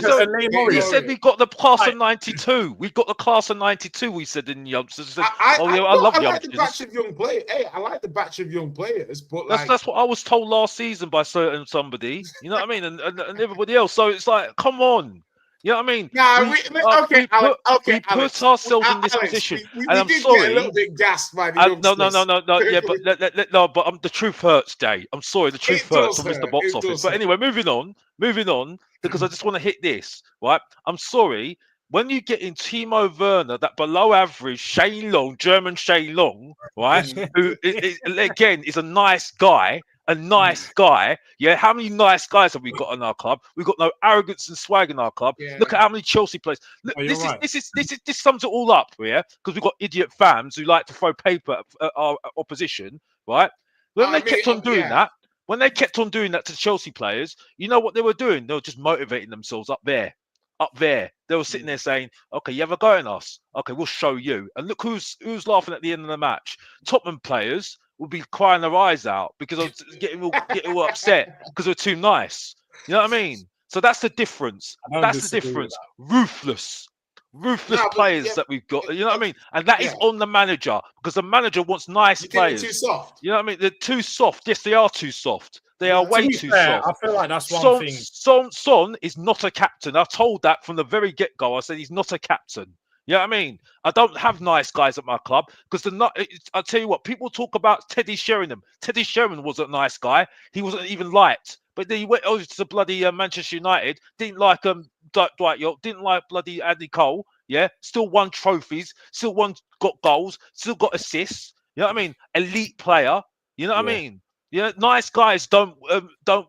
He said we got the class of '92. We got the class of '92. We said in youngsters. I love youngsters. Like the batch of young players. Hey, I like the batch of young players, but that's what I was told last season by somebody. You know what I mean? And everybody else. So it's like, come on. You know what I mean? We put ourselves in this position, and I'm sorry. Get a little bit gassed by the no. Yeah, but but the truth hurts, Jay. I'm sorry, the truth hurts from Mr. Box Office. But anyway, moving on, because I just want to hit this. Right? I'm sorry. When you get in Timo Werner, that below average Shane Long, German Shane Long, right? Who again is a nice guy. Yeah. How many nice guys have we got in our club? We've got no arrogance and swag in our club. Yeah. Look at how many Chelsea players. Look, this sums it all up, yeah. Because we've got idiot fans who like to throw paper at our opposition, right? When they kept on doing that to Chelsea players, you know what they were doing? They were just motivating themselves up there. They were sitting there saying, "Okay, you have a go at us. Okay, we'll show you." And look who's laughing at the end of the match. Tottenham players will be crying their eyes out because I'm getting all upset because they're too nice. You know what I mean? So that's the difference. That's the difference. Ruthless players that we've got. You know what I mean? And that is on the manager because the manager wants nice players. Too soft. You know what I mean? They're too soft. Yes, they are too soft. They are way too soft. I feel like that's one thing. Son is not a captain. I told that from the very get-go. I said he's not a captain. You know what I mean? I don't have nice guys at my club because I'll tell you what, people talk about Teddy Sheringham. Teddy Sheringham was a nice guy. He wasn't even liked. But then he went over to bloody Manchester United, didn't like Dwight York, didn't like bloody Andy Cole. Yeah, still won trophies, still got goals, still got assists. You know what I mean? Elite player. You know what I mean? Yeah, nice guys don't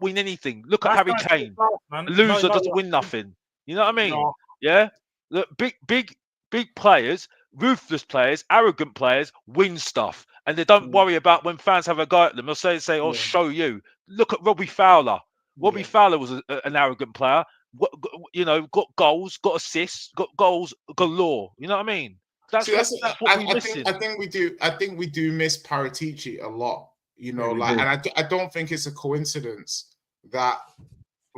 win anything. Look at Harry Kane. Loser doesn't win nothing. You know what I mean? No. Yeah, look, big players, ruthless players, arrogant players win stuff, and they don't worry about when fans have a go at them. They'll say, "Oh, show you." Look at Robbie Fowler. Robbie Fowler was an arrogant player. You know, got goals, got assists, got goals galore. You know what I mean? That's what we're missing. I think we do miss Paratici a lot. You know, and I don't think it's a coincidence that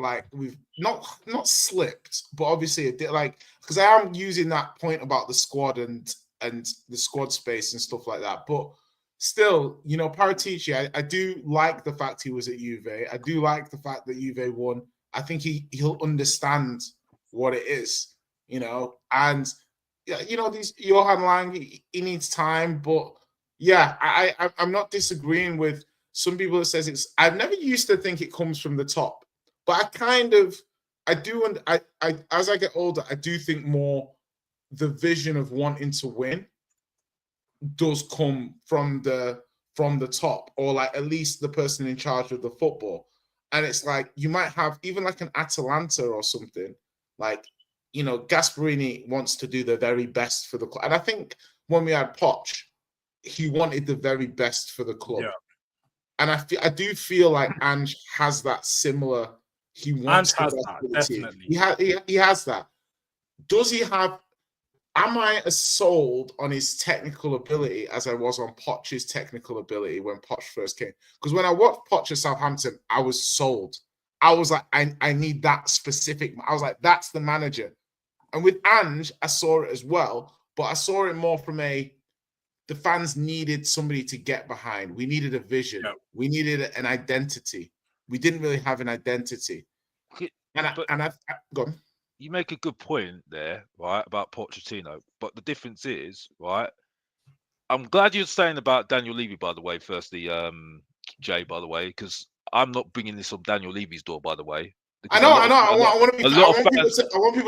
like we've not slipped, but obviously it did, like, because I am using that point about the squad and the squad space and stuff like that. But still, you know, Paratici, I do like the fact he was at Juve. I do like the fact that Juve won. I think he'll understand what it is, you know, and you know, these Johan Lang, he needs time, but yeah, I'm not disagreeing with some people that says it's. I've never used to think it comes from the top, but I do, and I as I get older, I do think more the vision of wanting to win does come from the top, or like at least the person in charge of the football. And it's like you might have even like an Atalanta or something, like, you know, Gasperini wants to do the very best for the club. And I think when we had Poch, he wanted the very best for the club. Yeah. And I do feel like Ange has that similar. He wants Ange has the best that, for the definitely. team. He has that. Does he have? Am I as sold on his technical ability as I was on Poch's technical ability when Poch first came? Because when I watched Poch at Southampton, I was sold. I was like, I need that specific. I was like, that's the manager. And with Ange, I saw it as well, but I saw it more from the fans needed somebody to get behind. We needed a vision. Yeah. We needed an identity. We didn't really have an identity. And I've gone. You make a good point there, right, about Pochettino. But the difference is, right, I'm glad you're saying about Daniel Levy, by the way, firstly, Jay, by the way, because I'm not bringing this up Daniel Levy's door, by the way. I know. I want people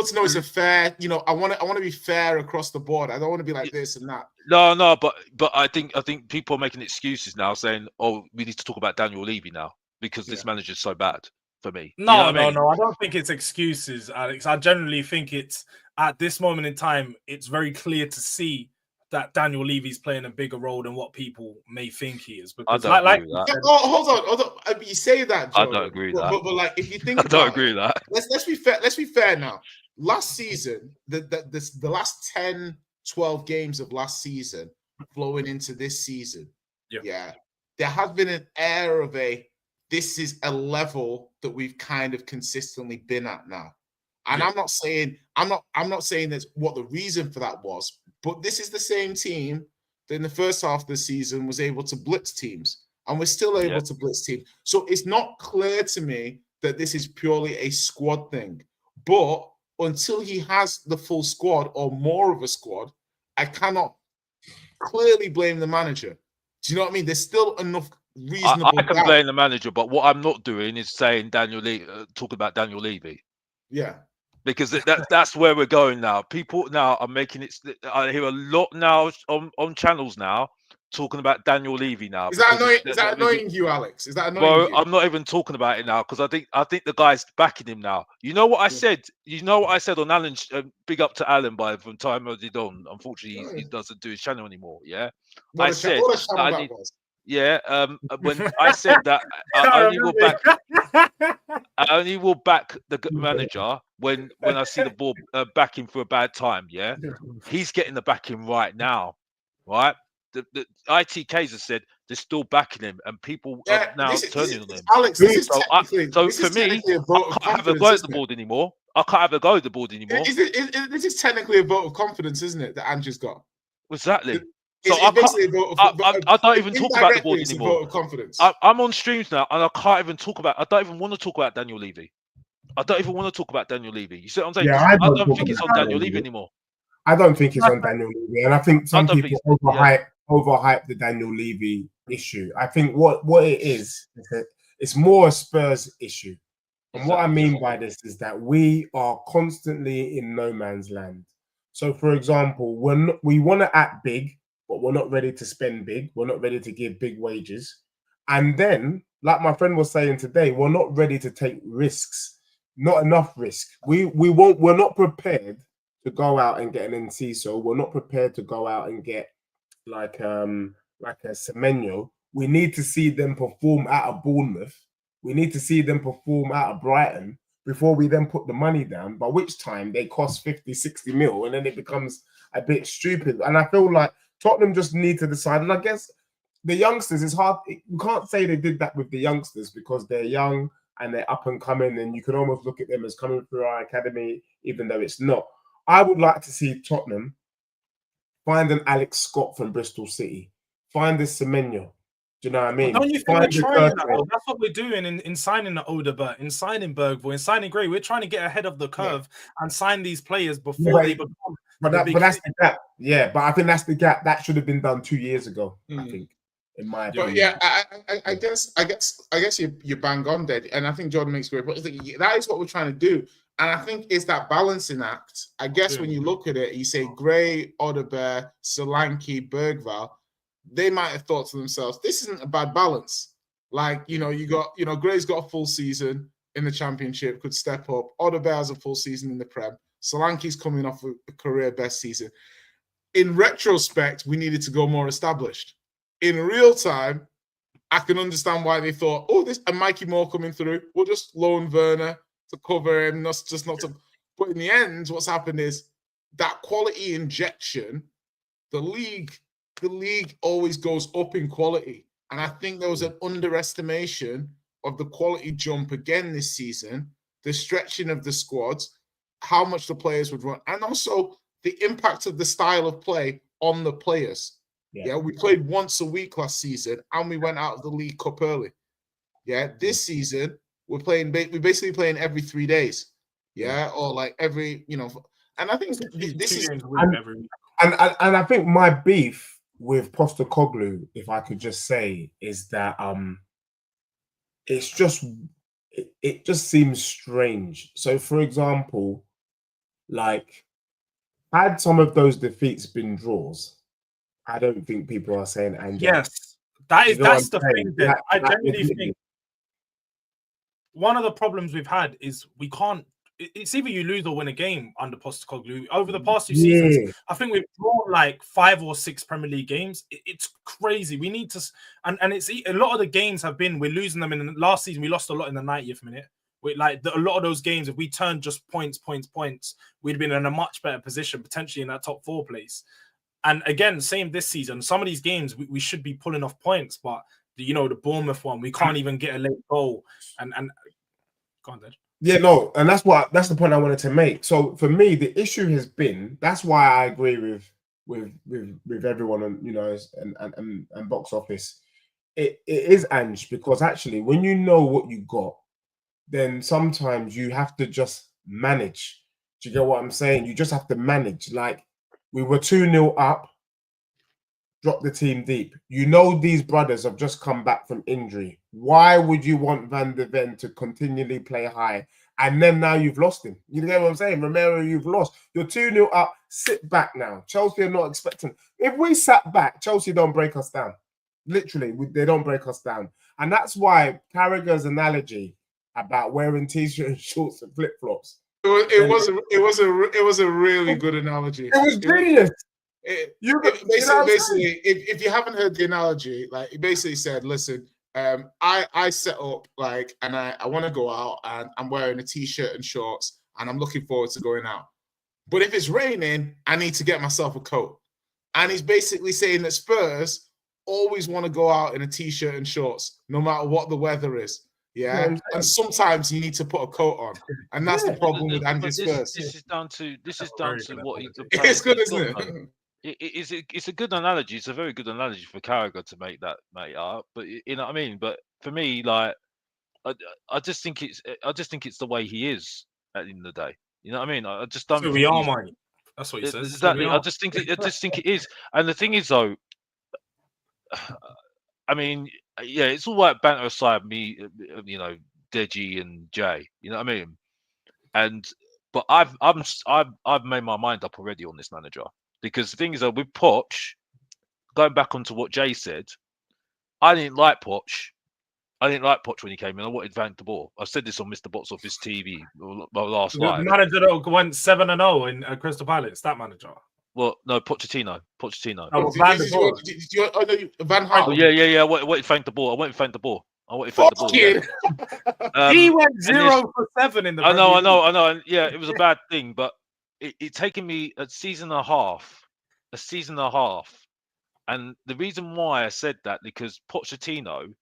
to know it's a fair, you know, I want to be fair across the board. I don't want to be like this and that. No, but I think people are making excuses now saying, oh, we need to talk about Daniel Levy now because this manager's so bad. For me, no, you know no, I don't think it's excuses, Alex. I generally think it's at this moment in time, it's very clear to see that Daniel Levy's playing a bigger role than what people may think he is. Because I don't agree with that. Hold on. You say that, Jordan, I don't agree with that. But like, if you think, I don't agree with that. Let's be fair. Let's be fair now. Last season, the last 10, 12 games of last season flowing into this season, there has been an air of this is a level that we've kind of consistently been at now. And I'm not saying that's what the reason for that was, but this is the same team that in the first half of the season was able to blitz teams, and we're still able to blitz teams. So it's not clear to me that this is purely a squad thing. But until he has the full squad or more of a squad, I cannot clearly blame the manager. Do you know what I mean? There's still enough reasonable. I can blame the manager, but what I'm not doing is saying talking about Daniel Levy. Yeah. Because that's where we're going now. People now are making it. I hear a lot now on channels now talking about Daniel Levy now. Is that annoying? Is that annoying you, Alex? Is that annoying you? I'm not even talking about it now because I think the guy's backing him now. You know what I said? You know what I said on Alan's big up to Alan from time I did on. Unfortunately, he doesn't do his channel anymore. Yeah, I said when I said that I only will back the manager when I see the ball backing for a bad time. Yeah, he's getting the backing right now, right? The ITKs have said they're still backing him, and people are now turning on him. Alex, so for me, I can't have a go at the board anymore. I can't have a go at the board anymore. This is technically a vote of confidence, isn't it? That Ange's got. Exactly. So I don't even talk about the board anymore. Vote of confidence. I'm on streams now, and I can't even talk about. I don't even want to talk about Daniel Levy. I don't even want to talk about Daniel Levy. You see what I'm saying? Yeah, I don't think it's on Daniel Levy anymore. I don't think it's on Daniel Levy, and I think some people overhype the Daniel Levy issue. I think what it is it's more a Spurs issue. And what I mean by this is that we are constantly in no man's land. So, for example, we want to act big, but we're not ready to spend big. We're not ready to give big wages. And then, like my friend was saying today, we're not ready to take risks. Not enough risk. We're not prepared to go out and get an Enciso. We're not prepared to go out and get like a Semenyo. We need to see them perform at a Bournemouth. We need to see them perform at a Brighton before we then put the money down, by which time they cost 50, 60 mil, and then it becomes a bit stupid. And I feel like Tottenham just need to decide. And I guess the youngsters, it's hard. You can't say they did that with the youngsters because they're young. and they're up and coming, and you can almost look at them as coming through our academy, even though it's not. I would like to see Tottenham find an Alex Scott from Bristol City, find a Semenyo. Do you know what I mean? Don't you think Find we're a trying that? Turco. Though? That's what we're doing in signing the Odegaard, in signing Bergvall, in signing Gray. We're trying to get ahead of the curve and sign these players before they become. But that's the gap. Yeah, but I think that's the gap. That should have been done 2 years ago, I think, in my opinion. But I guess you bang on, Dad, and I think Jordan makes great points. That is what we're trying to do, and I think it's that balancing act. I guess when you look at it, you say Gray, Odegaard, Solanke, Bergvall. They might have thought to themselves, "This isn't a bad balance." Like you got Gray's got a full season in the Championship, could step up. Odegaard has a full season in the Prem. Solanke's coming off a career best season. In retrospect, we needed to go more established. In real time, I can understand why they thought, "Oh, this and Mikey Moore coming through. We'll just loan Werner to cover him, not to." But in the end, what's happened is that quality injection. The league always goes up in quality, and I think there was an underestimation of the quality jump again this season. The stretching of the squads, how much the players would run, and also the impact of the style of play on the players. Yeah, we played once a week last season, and we went out of the League Cup early. Yeah, this season we're basically playing every 3 days. Yeah, or like every and I think this is every week. And I think my beef with Postecoglou, if I could just say, is that it just seems strange. So, for example, like had some of those defeats been draws, I don't think people are saying Angel. Yes, that's the thing. Then I genuinely think one of the problems we've had is we can't. It's either you lose or win a game under Postecoglou. Over the past 2 seasons, I think we've drawn like 5 or 6 Premier League games. It's crazy. We need to, and it's a lot of the games have been we're losing them. In the last season, we lost a lot in the 90th minute. A lot of those games, if we turned just points, we'd been in a much better position, potentially in that top 4 place. And again, same this season. Some of these games we should be pulling off points, but the Bournemouth one, we can't even get a late goal. And go on, Dad. Yeah, no, and that's the point I wanted to make. So for me, the issue has been, that's why I agree with everyone on and box office. It is Ange, because actually when you know what you got, then sometimes you have to just manage. Do you get what I'm saying? You just have to manage. Like we were 2-0 up, drop the team deep. These brothers have just come back from injury. Why would you want Van de Ven to continually play high? And then now you've lost him. You get what I'm saying? Romero, you've lost. You're 2-0 up. Sit back now. Chelsea are not expecting. If we sat back, Chelsea don't break us down. Literally, they don't break us down. And that's why Carragher's analogy about wearing t-shirt and shorts and flip-flops. It was a really good analogy. It was brilliant. Basically, if you haven't heard the analogy, like he basically said, listen, I set up and I want to go out and I'm wearing a t-shirt and shorts and I'm looking forward to going out. But if it's raining, I need to get myself a coat. And he's basically saying that Spurs always want to go out in a t-shirt and shorts, no matter what the weather is. Yeah, and sometimes you need to put a coat on, and that's the problem with Andy Spurs. This is down to what he's. It's good, isn't it? It's a good analogy. It's a very good analogy for Carragher to make that, mate. But you know what I mean. But for me, like, I just think it's the way he is at the end of the day. You know what I mean? I just don't. So we are, mate. That's what he says. Exactly. I just think it is. And the thing is, though, I mean, yeah, it's all right. Banter aside, me, Deji and Jay. You know what I mean? But I've made my mind up already on this manager, because the thing is that with Poch, going back onto what Jay said, I didn't like Poch. I didn't like Poch when he came in. I wanted Van de Boer. I said this on Mr. Box Office TV last night. The manager that went 7-0 in Crystal Palace, that manager. Well, no, Pochettino. Oh, Van de Boer. Van Gaal. Oh, yeah. I wanted Van de Boer. I wanted Van de Boer. He went 0 for 7 in the. I know. And yeah, it was a bad thing, but it taken me a season and a half. And the reason why I said that, because Pochettino,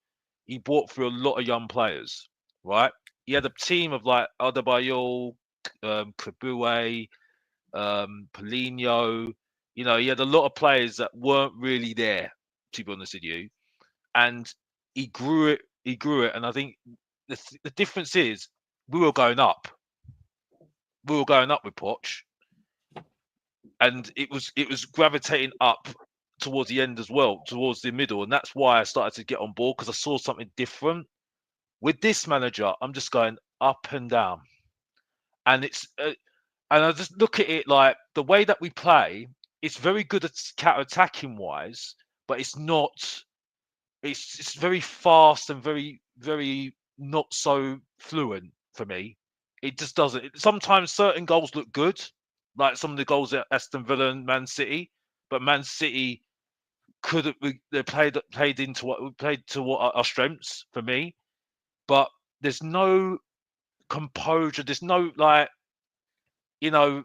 he brought through a lot of young players, right? he had a team of like Adebayor, Kabue, Paulinho. You know, he had a lot of players that weren't really there, to be honest with you. And he grew it. He grew it. And I think the difference is we were going up. We were going up with Poch, and it was gravitating up towards the end as well, towards the middle, and that's why I started to get on board, because I saw something different. With this manager, I'm just going up and down, and it's and I just look at it like the way that we play. It's very good at counter-attacking wise, but it's not. It's very fast and very not so fluent for me. It just doesn't. Sometimes certain goals look good, like some of the goals at Aston Villa and Man City, but Man City they played to what our strengths for me. But there's no composure. There's no like, you know,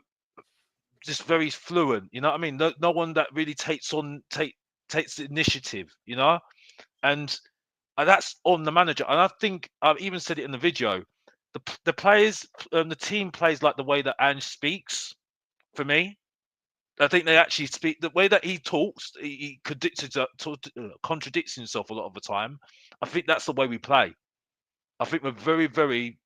just very fluent. You know what I mean? No one that really takes the initiative. You know, and that's on the manager. And I think I've even said it in the video. The players, the team plays like the way that Ange speaks. For me, I think they actually speak the way that he talks. He contradicts himself a lot of the time. I think that's the way we play. I think we're very.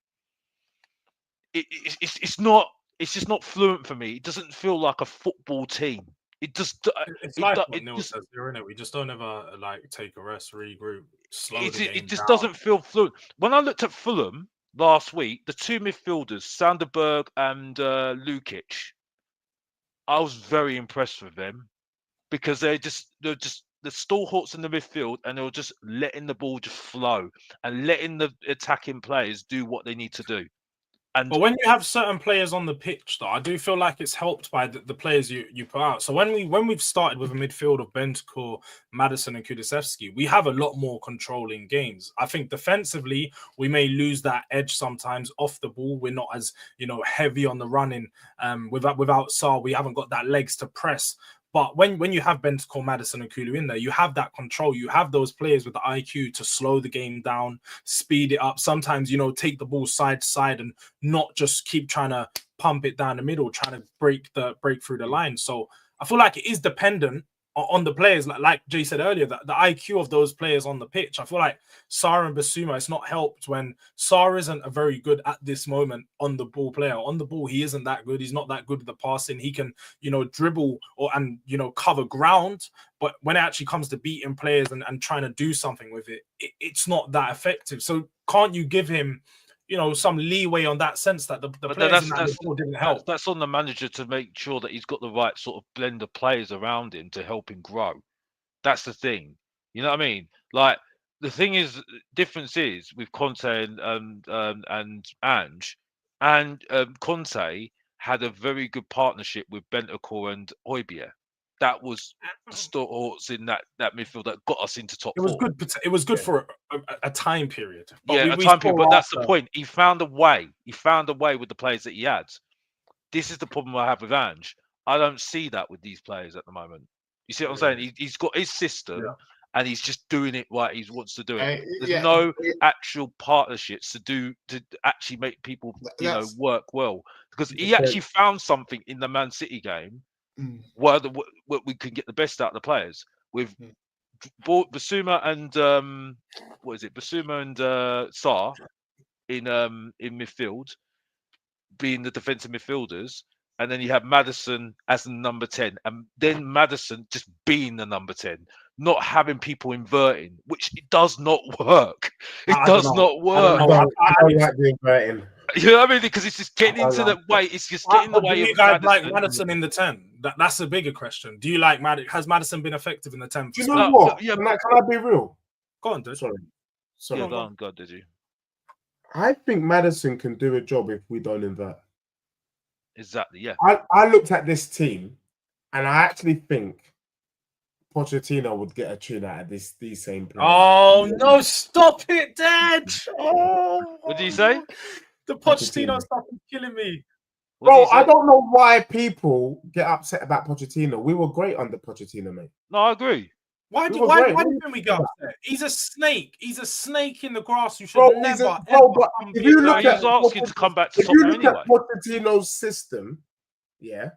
It's not. It's just not fluent for me. It doesn't feel like a football team. It just. It's like what Neil says here, innit? We just don't ever like take a rest, regroup, slow the game It just down. doesn't feel fluent. When I looked at Fulham last week, the two midfielders, Sanderberg and Lukic, I was very impressed with them, because they're just the stalwarts in the midfield, and they were just letting the ball just flow and letting the attacking players do what they need to do. And But when you have certain players on the pitch, though, I do feel like it's helped by the players you put out. So when we've started with a midfield of Bentancur, Maddison, and Kulusevski, we have a lot more control in games. I think defensively we may lose that edge sometimes off the ball. We're not as heavy on the running. Without Sarr, we haven't got that legs to press. But when you have Bentancur, Maddison, and Kulu in there, you have that control. You have those players with the IQ to slow the game down, speed it up. Sometimes, take the ball side to side and not just keep trying to pump it down the middle, trying to break through the line. So I feel like it is dependent on the players. Like Jay said earlier, the IQ of those players on the pitch. I feel like Sarr and Basuma, it's not helped when Sarr isn't a very good at this moment on the ball player. On the ball, he isn't that good. He's not that good at the passing. He can, dribble and cover ground. But when it actually comes to beating players and trying to do something with it, it's not that effective. So can't you give him some leeway on that sense that the players in that midfield didn't help? That's on the manager to make sure that he's got the right sort of blend of players around him to help him grow. That's the thing. You know what I mean? Like, the thing is, difference is with Conte and Ange, and Conte had a very good partnership with Bentancur and Højbjerg. That was the stalwarts in that midfield that got us into top four. It was good for a time period. But But that's the point. He found a way. He found a way with the players that he had. This is the problem I have with Ange. I don't see that with these players at the moment. You see what I'm saying? He's got his system, and he's just doing it right. He wants to do it. There's no actual partnerships to actually make people work well, because he actually found something in the Man City game. Where we can get the best out of the players with Basuma and Basuma and Sarr in midfield, being the defensive midfielders, and then you have Maddison as the number 10, and then Maddison just being the number 10, not having people inverting, which it does not work. It does not work. I don't like the inverting. You know what I mean? Because it's just getting into the way. It's just getting in the way. Do you guys like Maddison in the 10? That's a bigger question. Do you like Maddison? Has Maddison been effective in the 10? Do you know what? Can I be real? Go on, dude. Sorry. Yeah, go on, did you? I think Maddison can do a job if we don't invert. Exactly, yeah. I looked at this team, and I actually think Pochettino would get a tune out of these same players. Oh, no, stop it, Dad! Oh, what did you say? The Pochettino stuff is killing me. Bro, I don't know why people get upset about Pochettino. We were great under Pochettino, mate. No, I agree. Why He do was why, great. why do you think we get upset? He's a snake. He's a snake in the grass. You should Bro, never, ever but come if near you No, look he at was asking to come back to if you Tottenham look at anyway. Pochettino's system, yeah,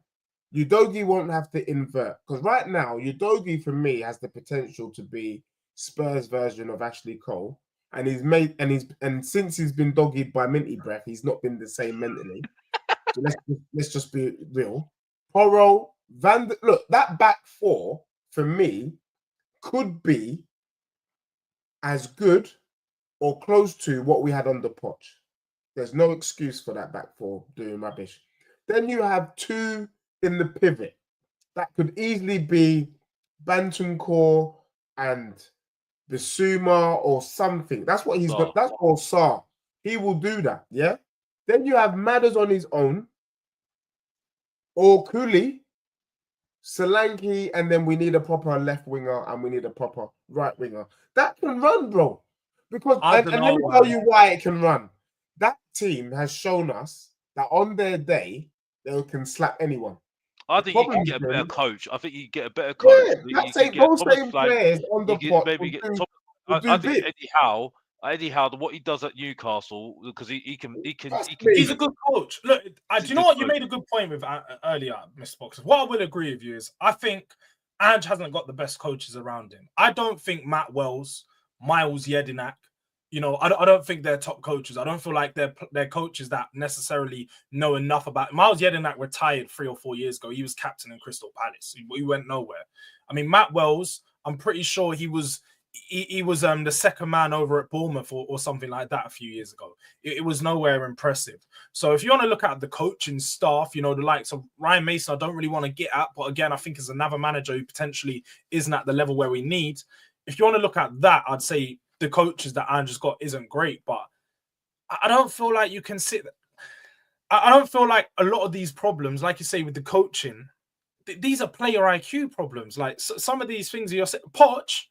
Udogie won't have to invert because right now Udogie for me has the potential to be Spurs version of Ashley Cole, and and since he's been doggied by Minty Breath, he's not been the same mentally. So let's just be real. Porro, look, that back four for me could be as good or close to what we had on the Poch. There's no excuse for that back four doing rubbish. Then you have two in the pivot. That could easily be Bantuncore and Bissouma or something. That's what he's got. That's all Sarr. He will do that, yeah? Then you have Madders on his own, or Cooley, Solanke, and then we need a proper left winger and we need a proper right winger. That can run, bro. Because and let me tell you why it can run. That team has shown us that on their day they can slap anyone. I think you can get a better coach. I think you get a better coach. Yeah, those same players on the pot. I think Eddie Howe, what he does at Newcastle, because he can. He's a good coach. Look, do you know what? You made a good point with earlier, Mr. Boxer. What I will agree with you is I think Ange hasn't got the best coaches around him. I don't think Matt Wells, Miles Jedinak, I don't think they're top coaches. I don't feel like they're coaches that necessarily know enough about. Miles Jedinak retired 3 or 4 years ago. He was captain in Crystal Palace. He went nowhere. I mean, Matt Wells, I'm pretty sure he was the second man over at Bournemouth or something like that a few years ago. It was nowhere impressive. So if you want to look at the coaching staff, the likes of Ryan Mason, I don't really want to get at, but again, I think is another manager who potentially isn't at the level where we need. If you want to look at that, I'd say the coaches that Andrew's got isn't great, but I don't feel like you can sit. I don't feel like a lot of these problems, like you say with the coaching, these are player IQ problems. Like some of these things you're saying, Poch.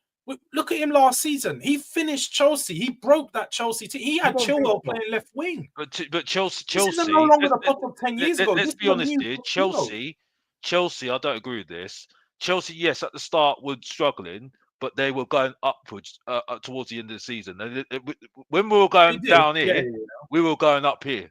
Look at him last season. He finished Chelsea. He broke that Chelsea team. He had Chilwell playing left wing. But Chelsea. This is no longer the Poch of 10 years ago. Let's be honest here. Chelsea. I don't agree with this. Chelsea, yes, at the start were struggling, but they were going upwards towards the end of the season. When we were going down here, we were going up here.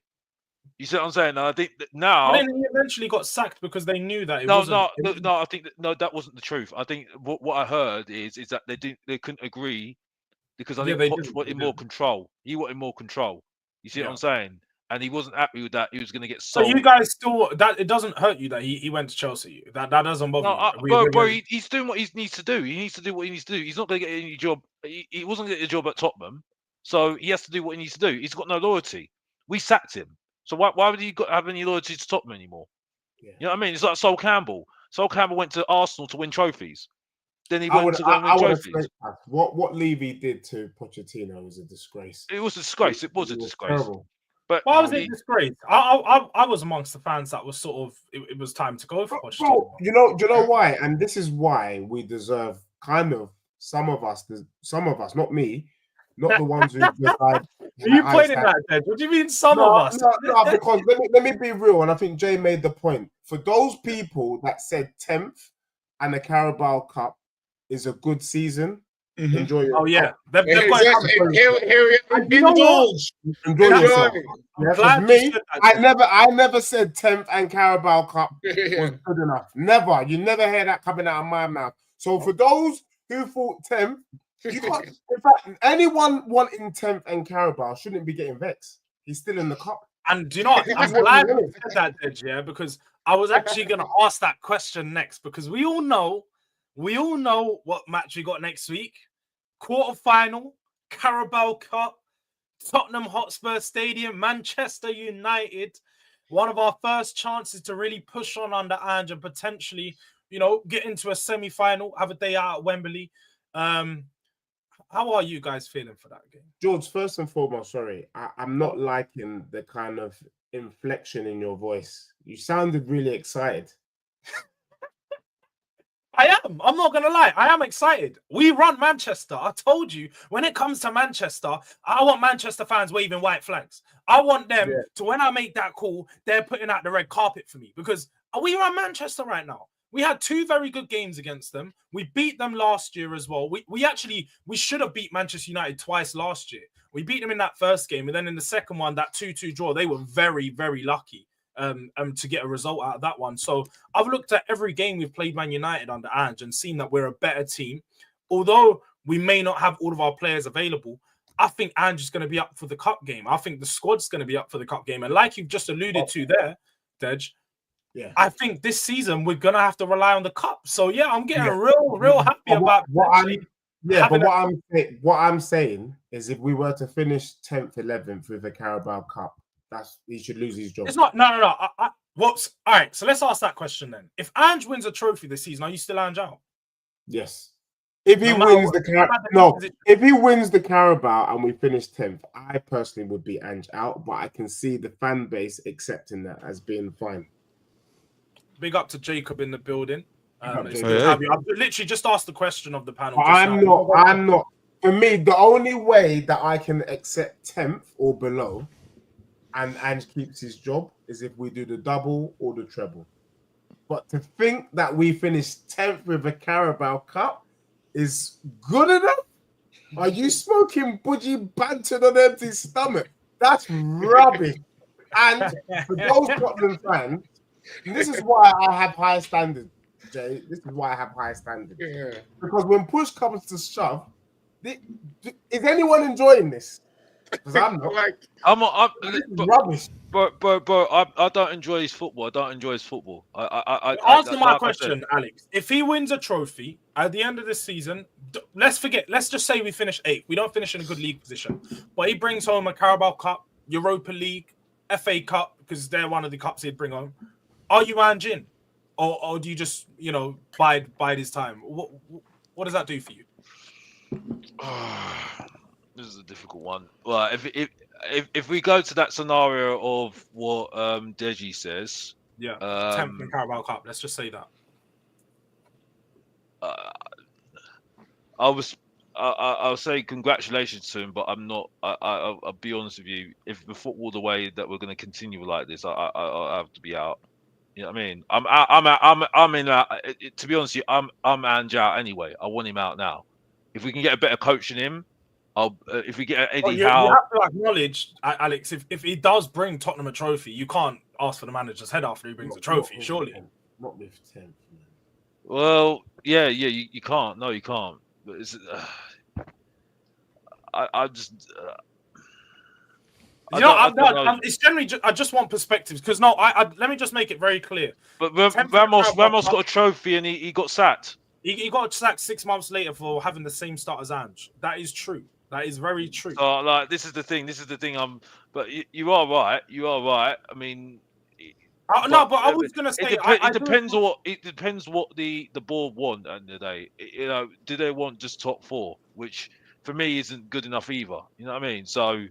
You see what I'm saying? And I think that now. But then he eventually got sacked because they knew that No. I think that wasn't the truth. I think what I heard is that they couldn't agree because I think Poch wanted more control. He wanted more control. You see what I'm saying? And he wasn't happy with that. He was going to get sold. So you guys still that it doesn't hurt you that he went to Chelsea. That doesn't bother you. Bro, he's doing what he needs to do. He needs to do what he needs to do. He's not going to get any job. He wasn't going to get a job at Tottenham, so he has to do what he needs to do. He's got no loyalty. We sacked him. So why would he have any loyalty to Tottenham anymore? Yeah. You know what I mean? It's like Sol Campbell. Sol Campbell went to Arsenal to win trophies. Then he went to go and win trophies. What Levy did to Pochettino was a disgrace. It was a disgrace. It was a disgrace. Terrible. But why was it a disgrace? I was amongst the fans that was sort of it was time to go for Pochettino. Do you know why? And this is why we deserve kind of some of us, not me. Not the ones who decide. Are you pointing at that? What do you mean, some of us? No, because let me be real, and I think Jay made the point. For those people that said 10th and the Carabao Cup is a good season, enjoy it. Oh yeah, I never said 10th and Carabao Cup was good enough. Never. You never hear that coming out of my mouth. So for those who thought 10th. You can't, in fact, anyone wanting 10th and Carabao shouldn't be getting vexed. He's still in the cup. And do you know what? I'm glad you said that, Dej, yeah, because I was actually going to ask that question next because we all know what match we got next week. Quarterfinal, Carabao Cup, Tottenham Hotspur Stadium, Manchester United. One of our first chances to really push on under Ange and potentially, get into a semi-final, have a day out at Wembley. How are you guys feeling for that game? Jords, first and foremost, sorry, I'm not liking the kind of inflection in your voice. You sounded really excited. I am. I'm not going to lie. I am excited. We run Manchester. I told you, when it comes to Manchester, I want Manchester fans waving white flags. I want them to, when I make that call, they're putting out the red carpet for me because we run Manchester right now. We had 2 very good games against them. We beat them last year as well. We should have beat Manchester United twice last year. We beat them in that first game, and then in the second one, that 2-2 draw, they were very, very lucky to get a result out of that one. So I've looked at every game we've played Man United under Ange and seen that we're a better team. Although we may not have all of our players available, I think Ange is going to be up for the cup game. I think the squad's going to be up for the cup game. And like you've just alluded to there, Dej, Yeah. I think this season we're going to have to rely on the cup. So, yeah, I'm getting real happy about what I'm saying is if we were to finish 10th, 11th with the Carabao Cup, he should lose his job. It's not, no. All right, so let's ask that question then. If Ange wins a trophy this season, are you still Ange out? Yes. If he wins if he wins the Carabao and we finish 10th, I personally would be Ange out, but I can see the fan base accepting that as being fine. Big up to Jacob in the building. I've literally just asked the question of the panel. I'm not. For me, the only way that I can accept 10th or below and Ange keeps his job is if we do the double or the treble. But to think that we finish 10th with a Carabao Cup is good enough? Are you smoking budgie banter on an empty stomach? That's rubbish. And for those Tottenham fans, this is why I have high standards, Jay. This is why I have high standards. Yeah. Because when push comes to shove, is anyone enjoying this? Because I'm not. Rubbish. Bro, I don't enjoy his football. Answer my question, Alex. If he wins a trophy at the end of this season, let's just say we finish 8th. We don't finish in a good league position. But he brings home a Carabao Cup, Europa League, FA Cup, because they're one of the cups he'd bring home. Are you Ange in? Or do you just, bide his time? What does that do for you? This is a difficult one. Well, if we go to that scenario of what Deji says, 10th in Carabao Cup. Let's just say that. I'll say congratulations to him, but I'm not. I'll be honest with you. If the football the way that we're going to continue like this, I have to be out. You know what I mean? I'm in. To be honest with you, I'm Ange out anyway. I want him out now. If we can get a better coach than him, if we get Eddie Howe. You have to acknowledge, Alex, if he does bring Tottenham a trophy, you can't ask for the manager's head after he brings a trophy, surely. Not with 10th. Well, yeah, you can't. No, you can't. But it's, it's generally. I just want perspectives because let me just make it very clear. But Ramos got a trophy and he got sacked. He got sacked 6 months later for having the same start as Ange. That is true. That is very true. So, this is the thing. But you are right. I mean, but I was gonna say it depends what the board want at the end of the day. Do they want just top 4, which for me isn't good enough either. You know what I mean? So.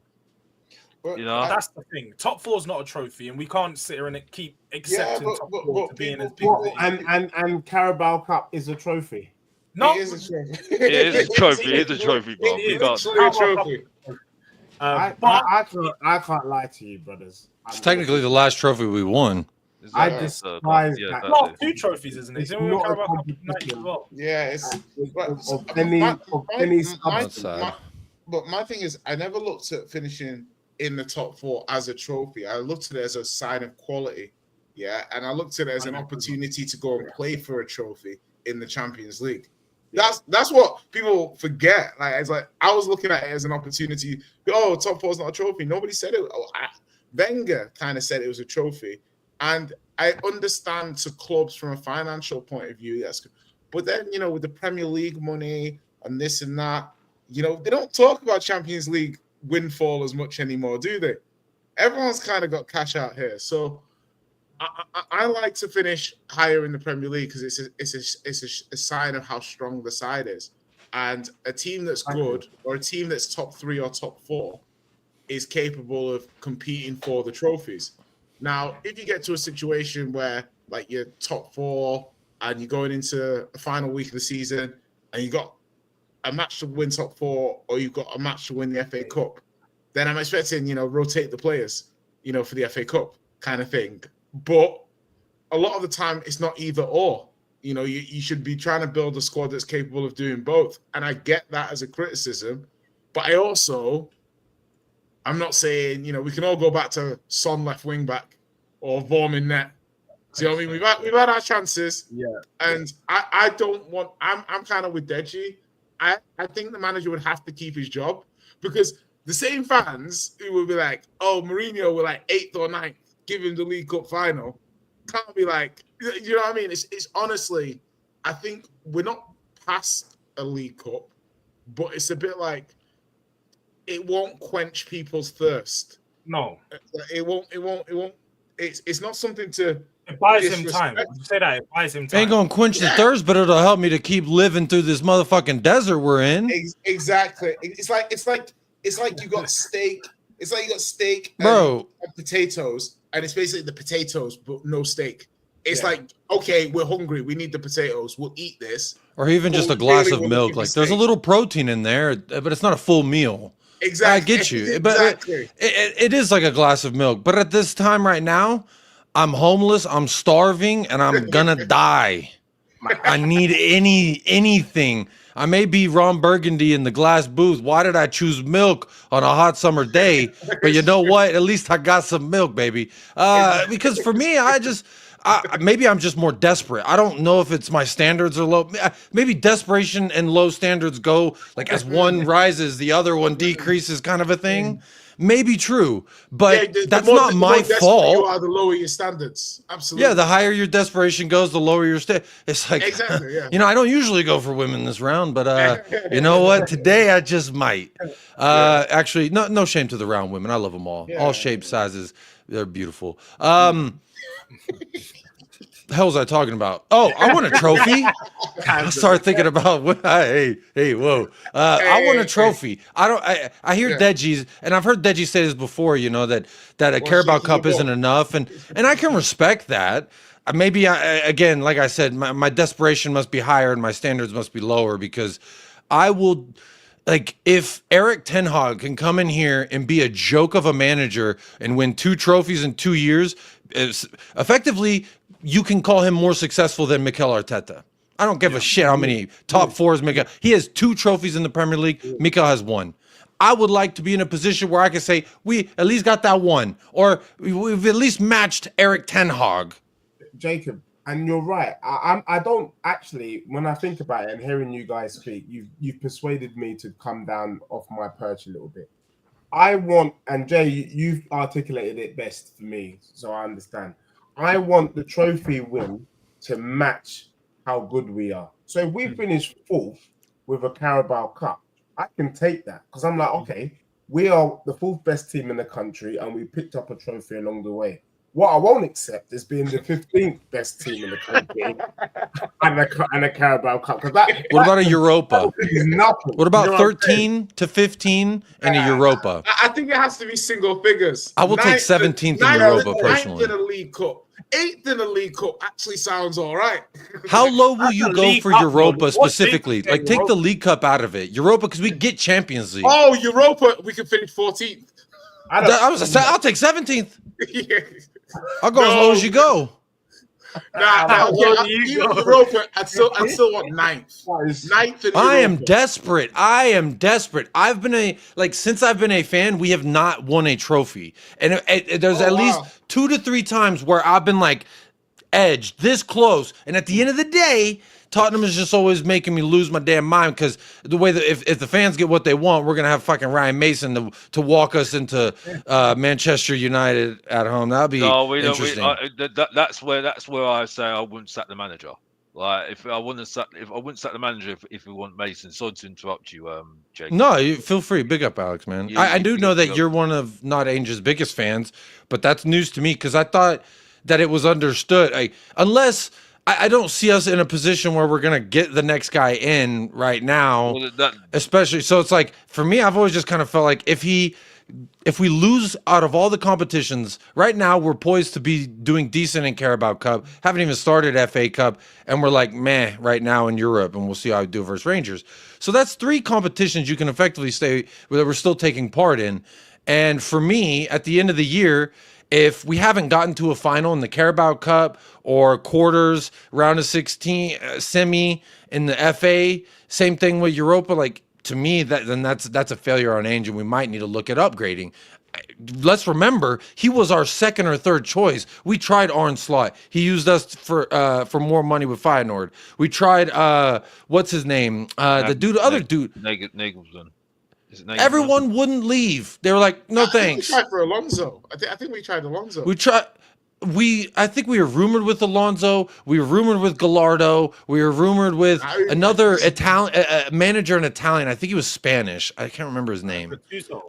That's the thing. Top 4 is not a trophy, and we can't sit here and keep accepting top 4 to be in as big. And Carabao Cup is a trophy. No, it is a trophy. It is a trophy. It is a trophy, bro. It's a trophy. I can't lie to you, brothers. It's technically the last trophy we won. I despise that. No, 2 trophies, isn't it? It's not a competition. Yeah, but my thing is, I never looked at finishing in the top 4 as a trophy. I looked at it as a sign of quality, and I looked at it as an opportunity to go and play for a trophy in the Champions League. That's what people forget. It's like I was looking at it as an opportunity. Oh, top 4 is not a trophy. Nobody said it. Wenger kind of said it was a trophy, and I understand to clubs from a financial point of view, yes, but then with the Premier League money and this and that, they don't talk about Champions League windfall as much anymore, do they? Everyone's kind of got cash out here, so I like to finish higher in the Premier League because it's a sign of how strong the side is, and a team that's good or a team that's top 3 or top 4 is capable of competing for the trophies. Now, if you get to a situation where you're top 4 and you're going into the final week of the season and you got a match to win top 4 or you've got a match to win the FA Cup, then I'm expecting, rotate the players, for the FA Cup kind of thing. But a lot of the time it's not either or. You know, you should be trying to build a squad that's capable of doing both. And I get that as a criticism, but I'm not saying, you know, we can all go back to Son left wing back or Vorm in net. See what I mean? We've had our chances. Yeah. And I don't want, I'm kind of with Deji. I think the manager would have to keep his job, because the same fans who will be like, oh, Mourinho were like 8th or 9th, give him the League Cup final. Can't be like, you know what I mean? It's honestly, I think we're not past a League Cup, but it's a bit like, it won't quench people's thirst. No, It won't. It's not something to. it buys him time. You say that, it buys him time. Ain't gonna quench the thirst, but it'll help me to keep living through this motherfucking desert we're in. Exactly. It's like you got steak. It's like you got steak, Bro, and potatoes, and it's basically the potatoes but no steak. It's like, okay, we're hungry. We need the potatoes. We'll eat this. or even just a glass of milk. Like, there's a little protein in there, but it's not a full meal. Exactly. I get you, but Exactly. it is like a glass of milk. But at this time right now, I'm homeless, I'm starving, and I'm gonna die. I need anything. I may be Ron Burgundy in the glass booth. Why did I choose milk on a hot summer day? But you know what? At least I got some milk, baby. Because for me, maybe I'm just more desperate. I don't know if it's my standards are low. Maybe desperation and low standards go like as one rises, the other one decreases, kind of a thing. Maybe true, but that's not my fault. You are, the lower your standards. Absolutely. Yeah, the higher your desperation goes, the lower your It's like, Exactly, yeah. you know, I don't usually go for women this round, but you know what? Today I just might. Actually, no shame to the round women. I love them all. All shapes, sizes. They're beautiful. The hell was I talking about? Oh, I want a trophy. I started thinking about hey, whoa. I want a trophy. I hear Deji's, and I've heard Deji say this before, you know, that a Carabao Cup isn't enough, and I can respect that. Maybe again, like I said, my desperation must be higher and my standards must be lower, because I will. Like, if Eric Ten Hag can come in here and be a joke of a manager and win 2 trophies in 2 years, effectively, you can call him more successful than Mikel Arteta. I don't give a shit how many top 4s Mikel. He has 2 trophies in the Premier League. Mikel has 1. I would like to be in a position where I can say, we at least got that 1. Or we've at least matched Eric Ten Hag. Jacob, and you're right. I don't actually, when I think about it and hearing you guys speak, you've persuaded me to come down off my perch a little bit. I want, and Jay, you've articulated it best for me, so I understand. I want the trophy win to match how good we are. So if we finish 4th with a Carabao Cup, I can take that, because I'm like, okay, we are the 4th best team in the country and we picked up a trophy along the way. What I won't accept is being the 15th best team in the country and a Carabao Cup. What about a Europa? Nothing. What about 13 to 15 and a Europa? I think it has to be single figures. I will take 17th in Europa personally. 9th in a League Cup. 8th in a League Cup actually sounds all right. How low will you go for Europa specifically? Like, take the League Cup out of it. Europa, because we get Champions League. Oh, Europa, we can finish 14th. I'll take 17th. I'll go as low as you go. Europa, I'd still want 9th. 9th in I am desperate. I've been since I've been a fan, we have not won a trophy. And there's at least 2 to 3 times where I've been like edged this close. And at the end of the day, Tottenham is just always making me lose my damn mind, because the way that if the fans get what they want, we're gonna have fucking Ryan Mason to walk us into Manchester United at home. That'd be interesting. That's where I say I wouldn't sack the manager. Like, if I wouldn't sack the manager if we want Mason. Sorry to interrupt you, Jake. No, you feel free. Big up, Alex, man. Yeah, I do know that you're one of not Ainge's biggest fans, but that's news to me, because I thought that it was understood. Unless I don't see us in a position where we're gonna get the next guy in right now, especially. So it's like, for me, I've always just kind of felt like if we lose out of all the competitions right now, we're poised to be doing decent in Carabao Cup. Haven't even started FA Cup, and we're like meh right now in Europe, and we'll see how we do versus Rangers. So that's 3 competitions you can effectively say that we're still taking part in. And for me, at the end of the year, if we haven't gotten to a final in the Carabao Cup or quarters, round of 16, semi in the FA, same thing with Europa, like to me, that's a failure on Ainge, and we might need to look at upgrading. Let's remember, he was our second or third choice. We tried Arne Slot. He used us for more money with Feyenoord. We tried what's his name? The other dude. Nagelsmann. Is it Nagelsmann? Everyone wouldn't leave. They were like, no, I think thanks. we tried for Alonso. I think we tried Alonso. I think we were rumored with Alonso. We were rumored with Gallardo. We were rumored with another Italian manager, an Italian. I think he was Spanish. I can't remember his name.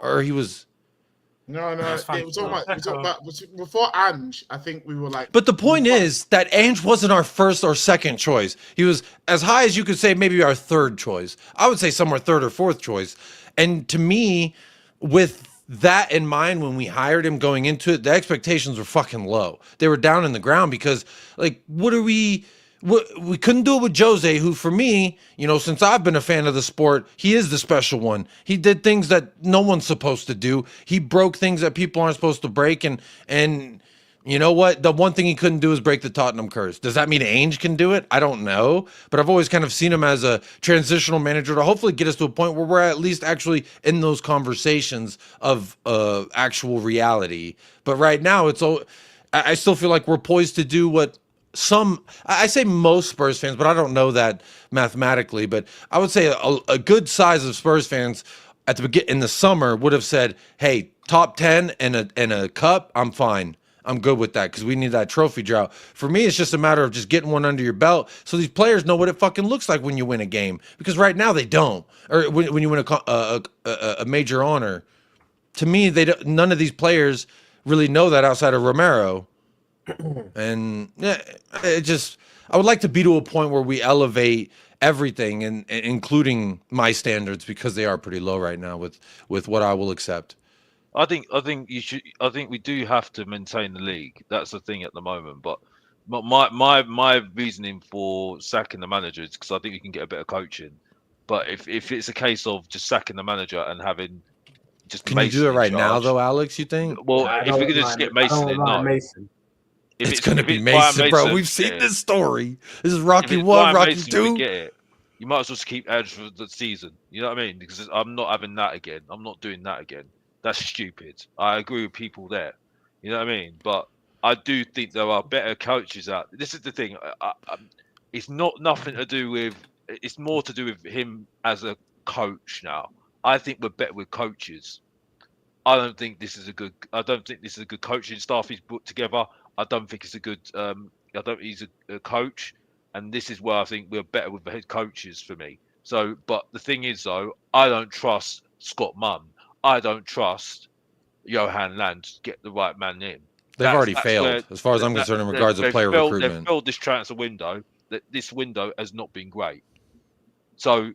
Or he was. No. It was all about before Ange. I think we were like. But the point is that Ange wasn't our first or second choice. He was as high as you could say, maybe our third choice. I would say somewhere third or fourth choice. And to me, with that in mind, when we hired him going into it, the expectations were fucking low. They were down in the ground because, like, we couldn't do it with Jose, who for me, since I've been a fan of the sport, he is the special one. He did things that no one's supposed to do. He broke things that people aren't supposed to break. And you know what? The one thing he couldn't do is break the Tottenham curse. Does that mean Ainge can do it? I don't know. But I've always kind of seen him as a transitional manager to hopefully get us to a point where we're at least actually in those conversations of actual reality. But right now, I still feel like we're poised to do what I say most Spurs fans, but I don't know that mathematically. But I would say a good size of Spurs fans at the beginning in the summer would have said, "Hey, top 10 and a cup, I'm fine. I'm good with that because we need that trophy drought." For me, it's just a matter of just getting one under your belt so these players know what it fucking looks like when you win a game. Because right now they don't, or when you win a major honor. To me, none of these players really know that outside of Romero. And yeah, I would like to be to a point where we elevate everything, and including my standards, because they are pretty low right now with what I will accept. I think you should. I think we do have to maintain the league. That's the thing at the moment. But my reasoning for sacking the manager is because I think we can get a bit of coaching. But if it's a case of just sacking the manager and having just can you do it right now though, Alex? You think? Well, if we could just get Mason in, no. Mason. It's gonna be Mason, bro. We've seen this story. This is Rocky 1, Rocky 2. Get it. You might as well just keep Edge for the season. You know what I mean? Because I'm not having that again. I'm not doing that again. That's stupid. I agree with people there. You know what I mean? But I do think there are better coaches out. This is the thing. It's nothing to do with. It's more to do with him as a coach now. I think we're better with coaches. I don't think this is a good coaching staff he's put together. I don't think it's a good. I don't think he's a coach, and this is where I think we're better with the head coaches for me. So, but the thing is, though, I don't trust Scott Munn. I don't trust Johan Land to get the right man in. They've already failed, as far as I'm concerned, in regards to player recruitment. They've failed this transfer window. This window has not been great. So,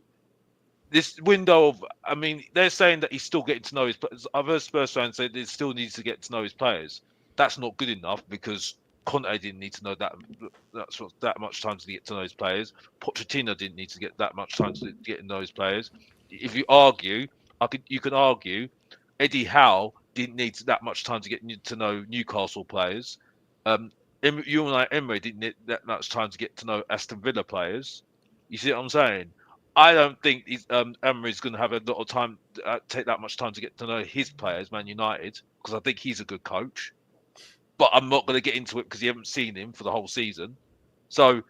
this window of, I mean, they're saying that he's still getting to know his players. Other Spurs fans say he still needs to get to know his players. That's not good enough because Conte didn't need to know that much time to get to know his players. Pochettino didn't need to get that much time to get to know his players. If you argue, you can argue Eddie Howe didn't need that much time to get to know Newcastle players. Unai Emery didn't need that much time to get to know Aston Villa players. You see what I'm saying? I don't think Emery's going to have a lot of time, take that much time to get to know his players, Man United, because I think he's a good coach. But I'm not going to get into it because you haven't seen him for the whole season. So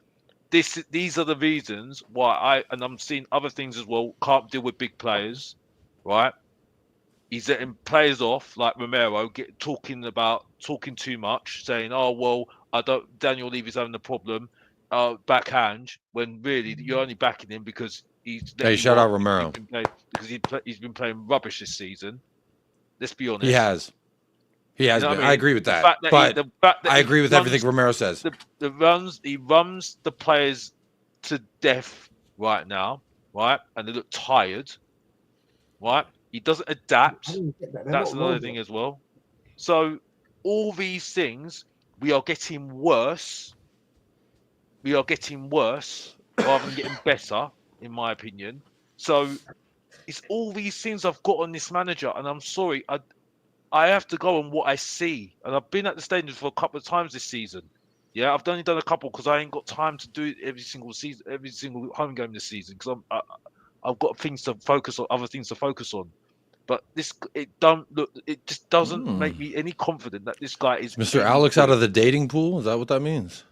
these are the reasons why I'm seeing other things as well. Can't deal with big players, right? He's letting players off like Romero, talking too much, saying, "Oh well, Daniel Levy's having a problem." Backhand, when really you're only backing him because he's. Hey, shout out Romero because he's been playing rubbish this season. Let's be honest. He has. He has been. I agree with that. I agree with everything Romero says. He runs the players to death right now, right? And they look tired, right? He doesn't adapt. That's another thing as well. So all these things, we are getting worse. We are getting worse rather than getting better, in my opinion. So it's all these things I've got on this manager, and I'm sorry, I have to go on what I see, and I've been at the stadium for a couple of times this season. Yeah, I've only done a couple because I ain't got time to do it every single season, every single home game this season because I've got things to focus on, other things to focus on. But it just doesn't make me any confident that this guy is Mr. Alex out of the dating pool. Is that what that means?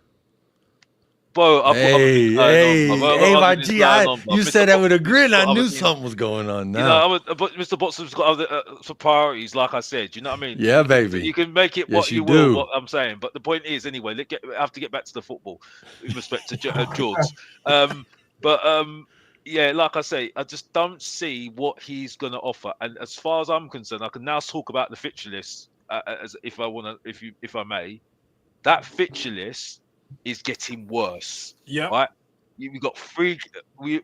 Bro, I've got other things going on. Hey, my things G, going on, bro. you Mr. said that with a grin. I other knew things. something was going on You now. know, but Mr. Botson's got other some priorities, like I said. You know what I mean? Yeah, baby. You can make it Yes, what you you will. do. What I'm saying, but the point is, anyway, I have to get back to the football in respect to Jords. Yeah, like I say, I just don't see what he's going to offer. And as far as I'm concerned, I can now talk about the fixture list, as if I want to, if I may. That fixture list is getting worse. Yeah. Right. We've got we're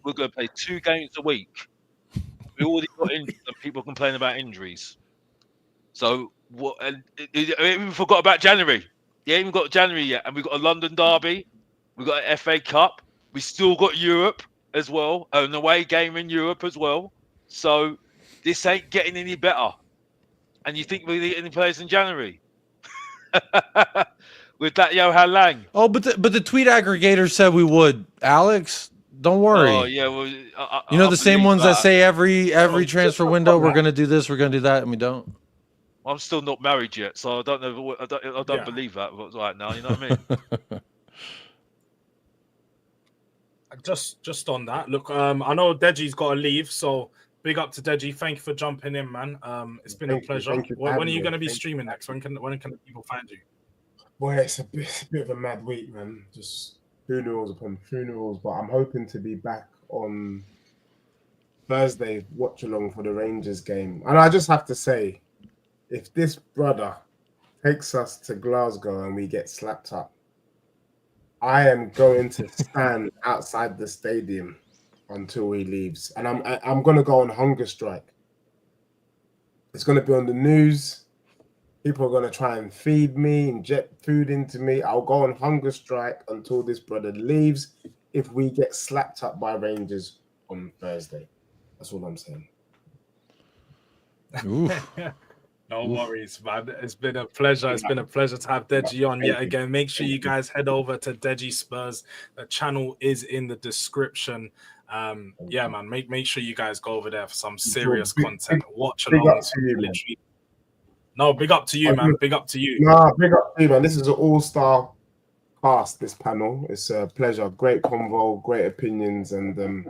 going to play 2 games a week. We already got injuries and people complain about injuries. So what? And I even forgot about January. You ain't even got January yet, and we've got a London derby. We've got an FA Cup. We still got Europe as well, an away game in Europe as well. So this ain't getting any better. And you think we're going to get any players in January? With that Johan Lang. Oh, but the tweet aggregator said we would. Alex, don't worry. Oh yeah, well, you know the same ones that say every Oh, transfer window we're gonna do this, we're gonna do that, and we don't. I'm still not married yet, so I don't know. I don't believe that right now. You know what I mean? Just on that, look, I know Deji's got to leave, so big up to Deji. Thank you for jumping in, man. It's been a pleasure. When are you going to be streaming next? When can people find you? Boy, it's a bit of a mad week, man. Just funerals upon funerals, but I'm hoping to be back on Thursday, watch along for the Rangers game. And I just have to say, if this brother takes us to Glasgow and we get slapped up, I am going to stand outside the stadium until he leaves, and I'm going to go on hunger strike. It's going to be on the news. People are going to try and feed me, inject food into me. I'll go on hunger strike until this brother leaves if we get slapped up by Rangers on Thursday. That's all I'm saying. No worries, man. It's been a pleasure. It's been a pleasure to have Deji on yet again. Make sure you guys head over to DejiSpurs. The channel is in the description. Yeah, man. Make sure you guys go over there for some serious content. Watch along. No, big up to you, man. Big up to you. No, big up to you, man. This is an all-star cast, this panel. It's a pleasure. Great convo, great opinions. And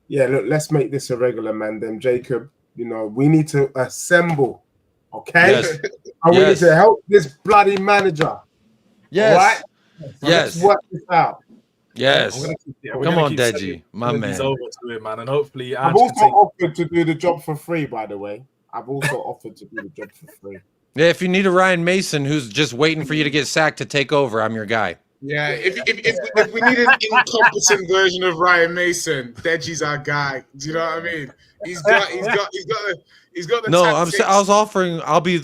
yeah, look, let's make this a regular, man. Then Jacob, you know, we need to assemble. Okay, yes. And we need to help this bloody manager. Yes, right? So let's work this out. Yes, come on, Deji, my man. Over to it, man, and hopefully I've also offered to do the job for free. By the way, I've also offered to do the job for free. Yeah, if you need a Ryan Mason who's just waiting for you to get sacked to take over, I'm your guy. Yeah, if we need an incompetent version of Ryan Mason, Deji's our guy. Do you know what I mean? He's got the No, tactics. I was offering. I'll be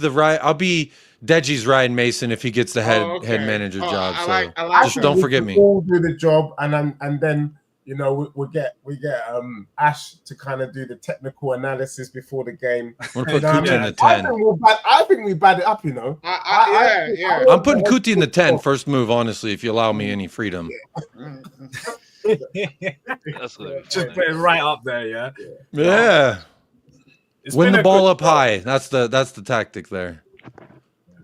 Deji's Ryan Mason if he gets the head manager job. I like just don't forget me. We'll do the job, and then you know we get Ash to kind of do the technical analysis before the game. We'll put Kuti in the 10. I think we bad it up. You know. Yeah. I'm putting Kuti in the 10 first move. Honestly, if you allow me any freedom. Just put it right up there. Yeah. Yeah. Win the ball up high. That's the tactic there.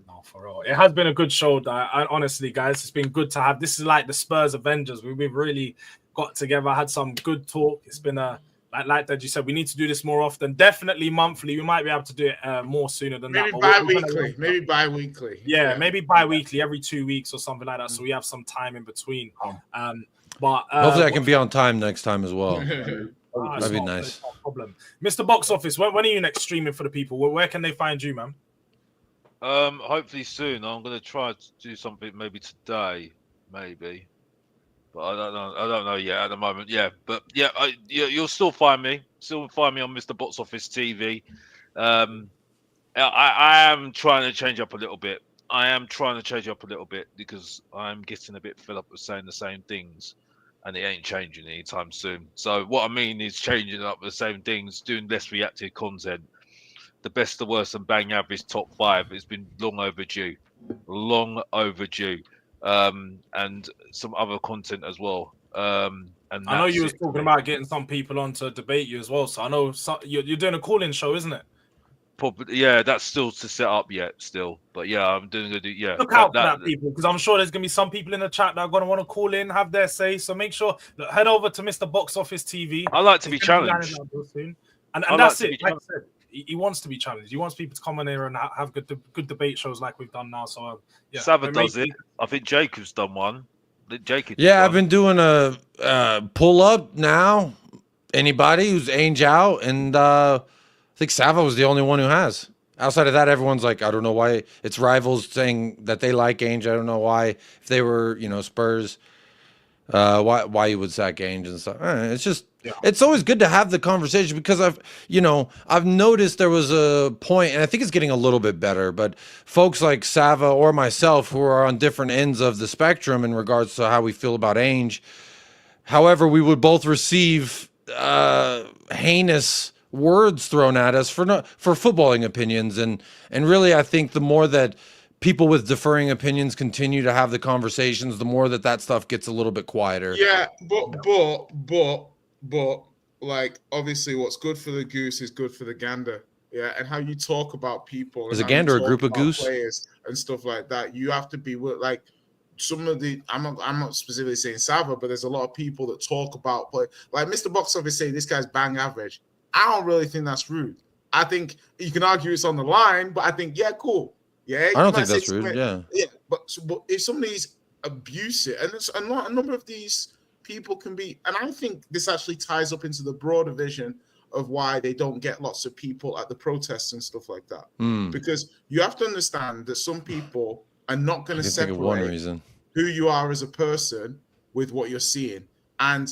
No, for real. It has been a good show. Honestly, guys, it's been good to have. This is like the Spurs Avengers. We've really got together, had some good talk. It's been like that you said, we need to do this more often. Definitely monthly. We might be able to do it more sooner than maybe that. Maybe bi-weekly. Yeah, maybe bi-weekly, every 2 weeks or something like that. So we have some time in between. But hopefully I can be on time next time as well. That'd be nice. No problem. Mr. Box Office, when are you next streaming for the people? Where can they find you, man? Hopefully soon. I'm going to try to do something maybe today, maybe. But I don't know yet at the moment. Yeah, but yeah, you'll still find me. Still find me on Mr. Box Office TV. I am trying to change up a little bit. Because I'm getting a bit fed up with saying the same things, and it ain't changing anytime soon. So what I mean is changing up the same things, doing less reactive content. the best, the worst, and bang average top 5 has been long overdue, long overdue, and some other content as well. And I know you was it. talking about getting some people on to debate you as well. So I know you're doing a call-in show, isn't it? Probably, yeah, that's still to set up yet, still. But yeah, I'm doing it. Yeah, Look out for that, people, because I'm sure there's gonna be some people in the chat that are gonna want to call in, have their say. So make sure head over to Mr. Box Office TV. I like to be challenged, and that's it. Like I said, he wants to be challenged. He wants people to come on here and have good debate shows like we've done now. So yeah, Sava does it. I think Jacob's done one. Yeah, I've been doing a pull up now. Anybody who's Ainge out, and I think Sava was the only one who has. Outside of that, everyone's like, I don't know why. It's rivals saying that they like Ainge. I don't know why. If they were, Spurs, why you would sack Ainge and stuff. It's just, it's always good to have the conversation because I've noticed there was a point, and I think it's getting a little bit better, but folks like Sava or myself who are on different ends of the spectrum in regards to how we feel about Ainge. However, we would both receive heinous words thrown at us for footballing opinions, and really I think the more that people with differing opinions continue to have the conversations, the more that stuff gets a little bit quieter. Yeah, but like obviously what's good for the goose is good for the gander. Yeah, and how you talk about people is a gander a group of goose players and stuff like that. You have to be like some of the I'm not specifically saying Sava, but there's a lot of people that talk about play like Mr. Box Office saying this guy's bang average. I don't really think that's rude. I think you can argue it's on the line, but I think cool. Yeah, I don't think that's rude. Yeah, but if somebody's abusive, and it's a number of these people can be, and I think this actually ties up into the broader vision of why they don't get lots of people at the protests and stuff like that. Because you have to understand that some people are not going to separate who you are as a person with what you're seeing. And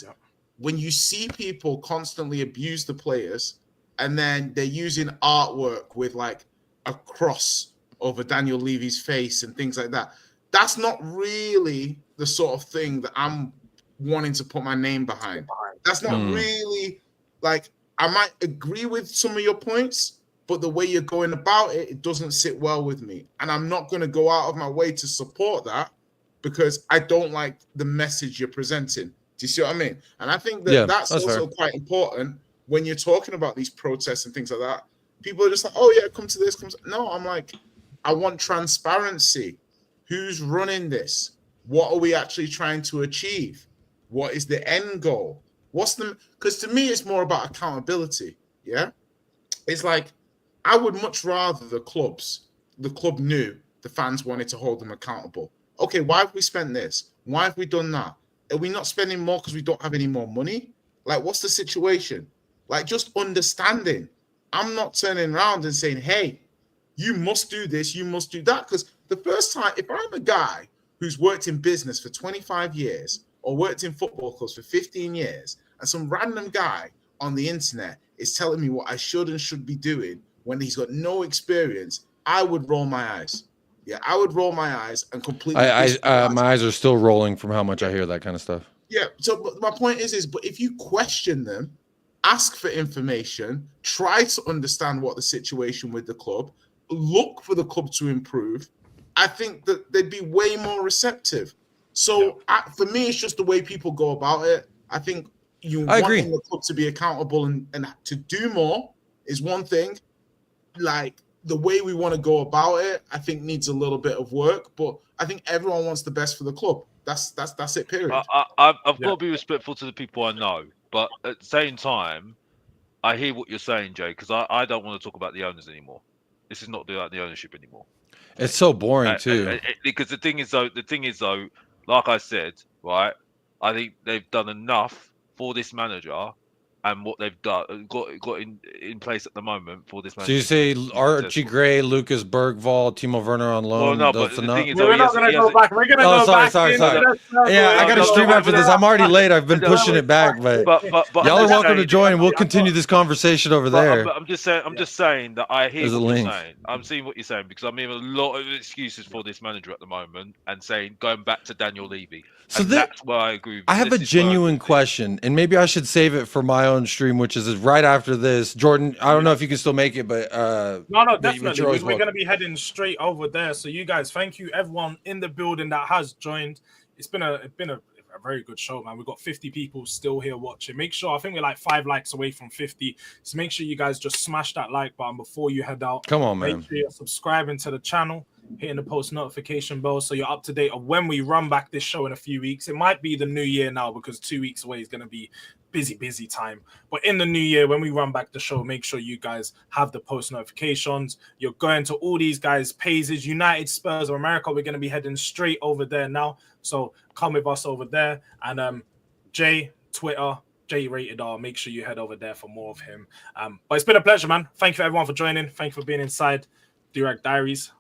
when you see people constantly abuse the players and then they're using artwork with like a cross over Daniel Levy's face and things like that, that's not really the sort of thing that I'm wanting to put my name behind. That's not really like, I might agree with some of your points, but the way you're going about it, it doesn't sit well with me. And I'm not going to go out of my way to support that because I don't like the message you're presenting. Do you see what I mean? And I think that that's also quite important when you're talking about these protests and things like that. People are just like, oh yeah, come to this. No, I'm like, I want transparency. Who's running this? What are we actually trying to achieve? What is the end goal? Because to me, it's more about accountability. Yeah. It's like, I would much rather the club knew the fans wanted to hold them accountable. Okay, why have we spent this? Why have we done that? Are we not spending more because we don't have any more money? Like, what's the situation? Like, just understanding. I'm not turning around and saying, hey, you must do this, you must do that. Because the first time, if I'm a guy who's worked in business for 25 years or worked in football clubs for 15 years, and some random guy on the internet is telling me what I should and should be doing when he's got no experience, I would roll my eyes. Yeah, I would roll my eyes and completely. My eyes are still rolling from how much I hear that kind of stuff. Yeah. So, but my point is, but if you question them, ask for information, try to understand what the situation with the club, look for the club to improve, I think that they'd be way more receptive. So, for me, it's just the way people go about it. I think I agree. The club to be accountable and to do more is one thing. Like, the way we want to go about it, I think needs a little bit of work, but I think everyone wants the best for the club. That's it, period. I've got to be respectful to the people I know, but at the same time, I hear what you're saying, Jay, because I don't want to talk about the owners anymore. This is not the ownership anymore. It's so boring too. Because the thing is though, like I said, right, I think they've done enough for this manager and what they've got in place at the moment for this manager. So you say Archie Gray, Lucas Bergvall, Timo Werner on loan? Well, no, but the thing is, we're not going to go back. We're going to go back. Sorry. Yeah, I got to stream after this. I'm already late. I've been pushing it back, but y'all are welcome to join. We'll continue this conversation over there. But I'm just saying that I hear what you're saying. I'm seeing what you're saying because I'm hearing a lot of excuses for this manager at the moment and saying going back to Daniel Levy. So that's where I agree. I have a genuine question, and maybe I should save it for my own stream, which is right after this. Jordan, I don't know if you can still make it, but No, but definitely. you're always We're going to welcome. be heading straight over there. So you guys, thank you everyone in the building that has joined. It's been a very good show, man. We've got 50 people still here watching. Make sure, I think we're like 5 likes away from 50. So make sure you guys just smash that like button before you head out. Come on, Make man. sure you're subscribing to the channel, hitting the post notification bell so you're up to date of when we run back this show in a few weeks. It might be the new year now because 2 weeks away is going to be busy time. But in the new year, when we run back the show, make sure you guys have the post notifications. You're going to all these guys' pages, United Spurs of America. We're going to be heading straight over there now. So come with us over there. And Jay, Twitter, Jay Rated R. Make sure you head over there for more of him. But it's been a pleasure, man. Thank you everyone for joining. Thank you for being inside Durag Diaries.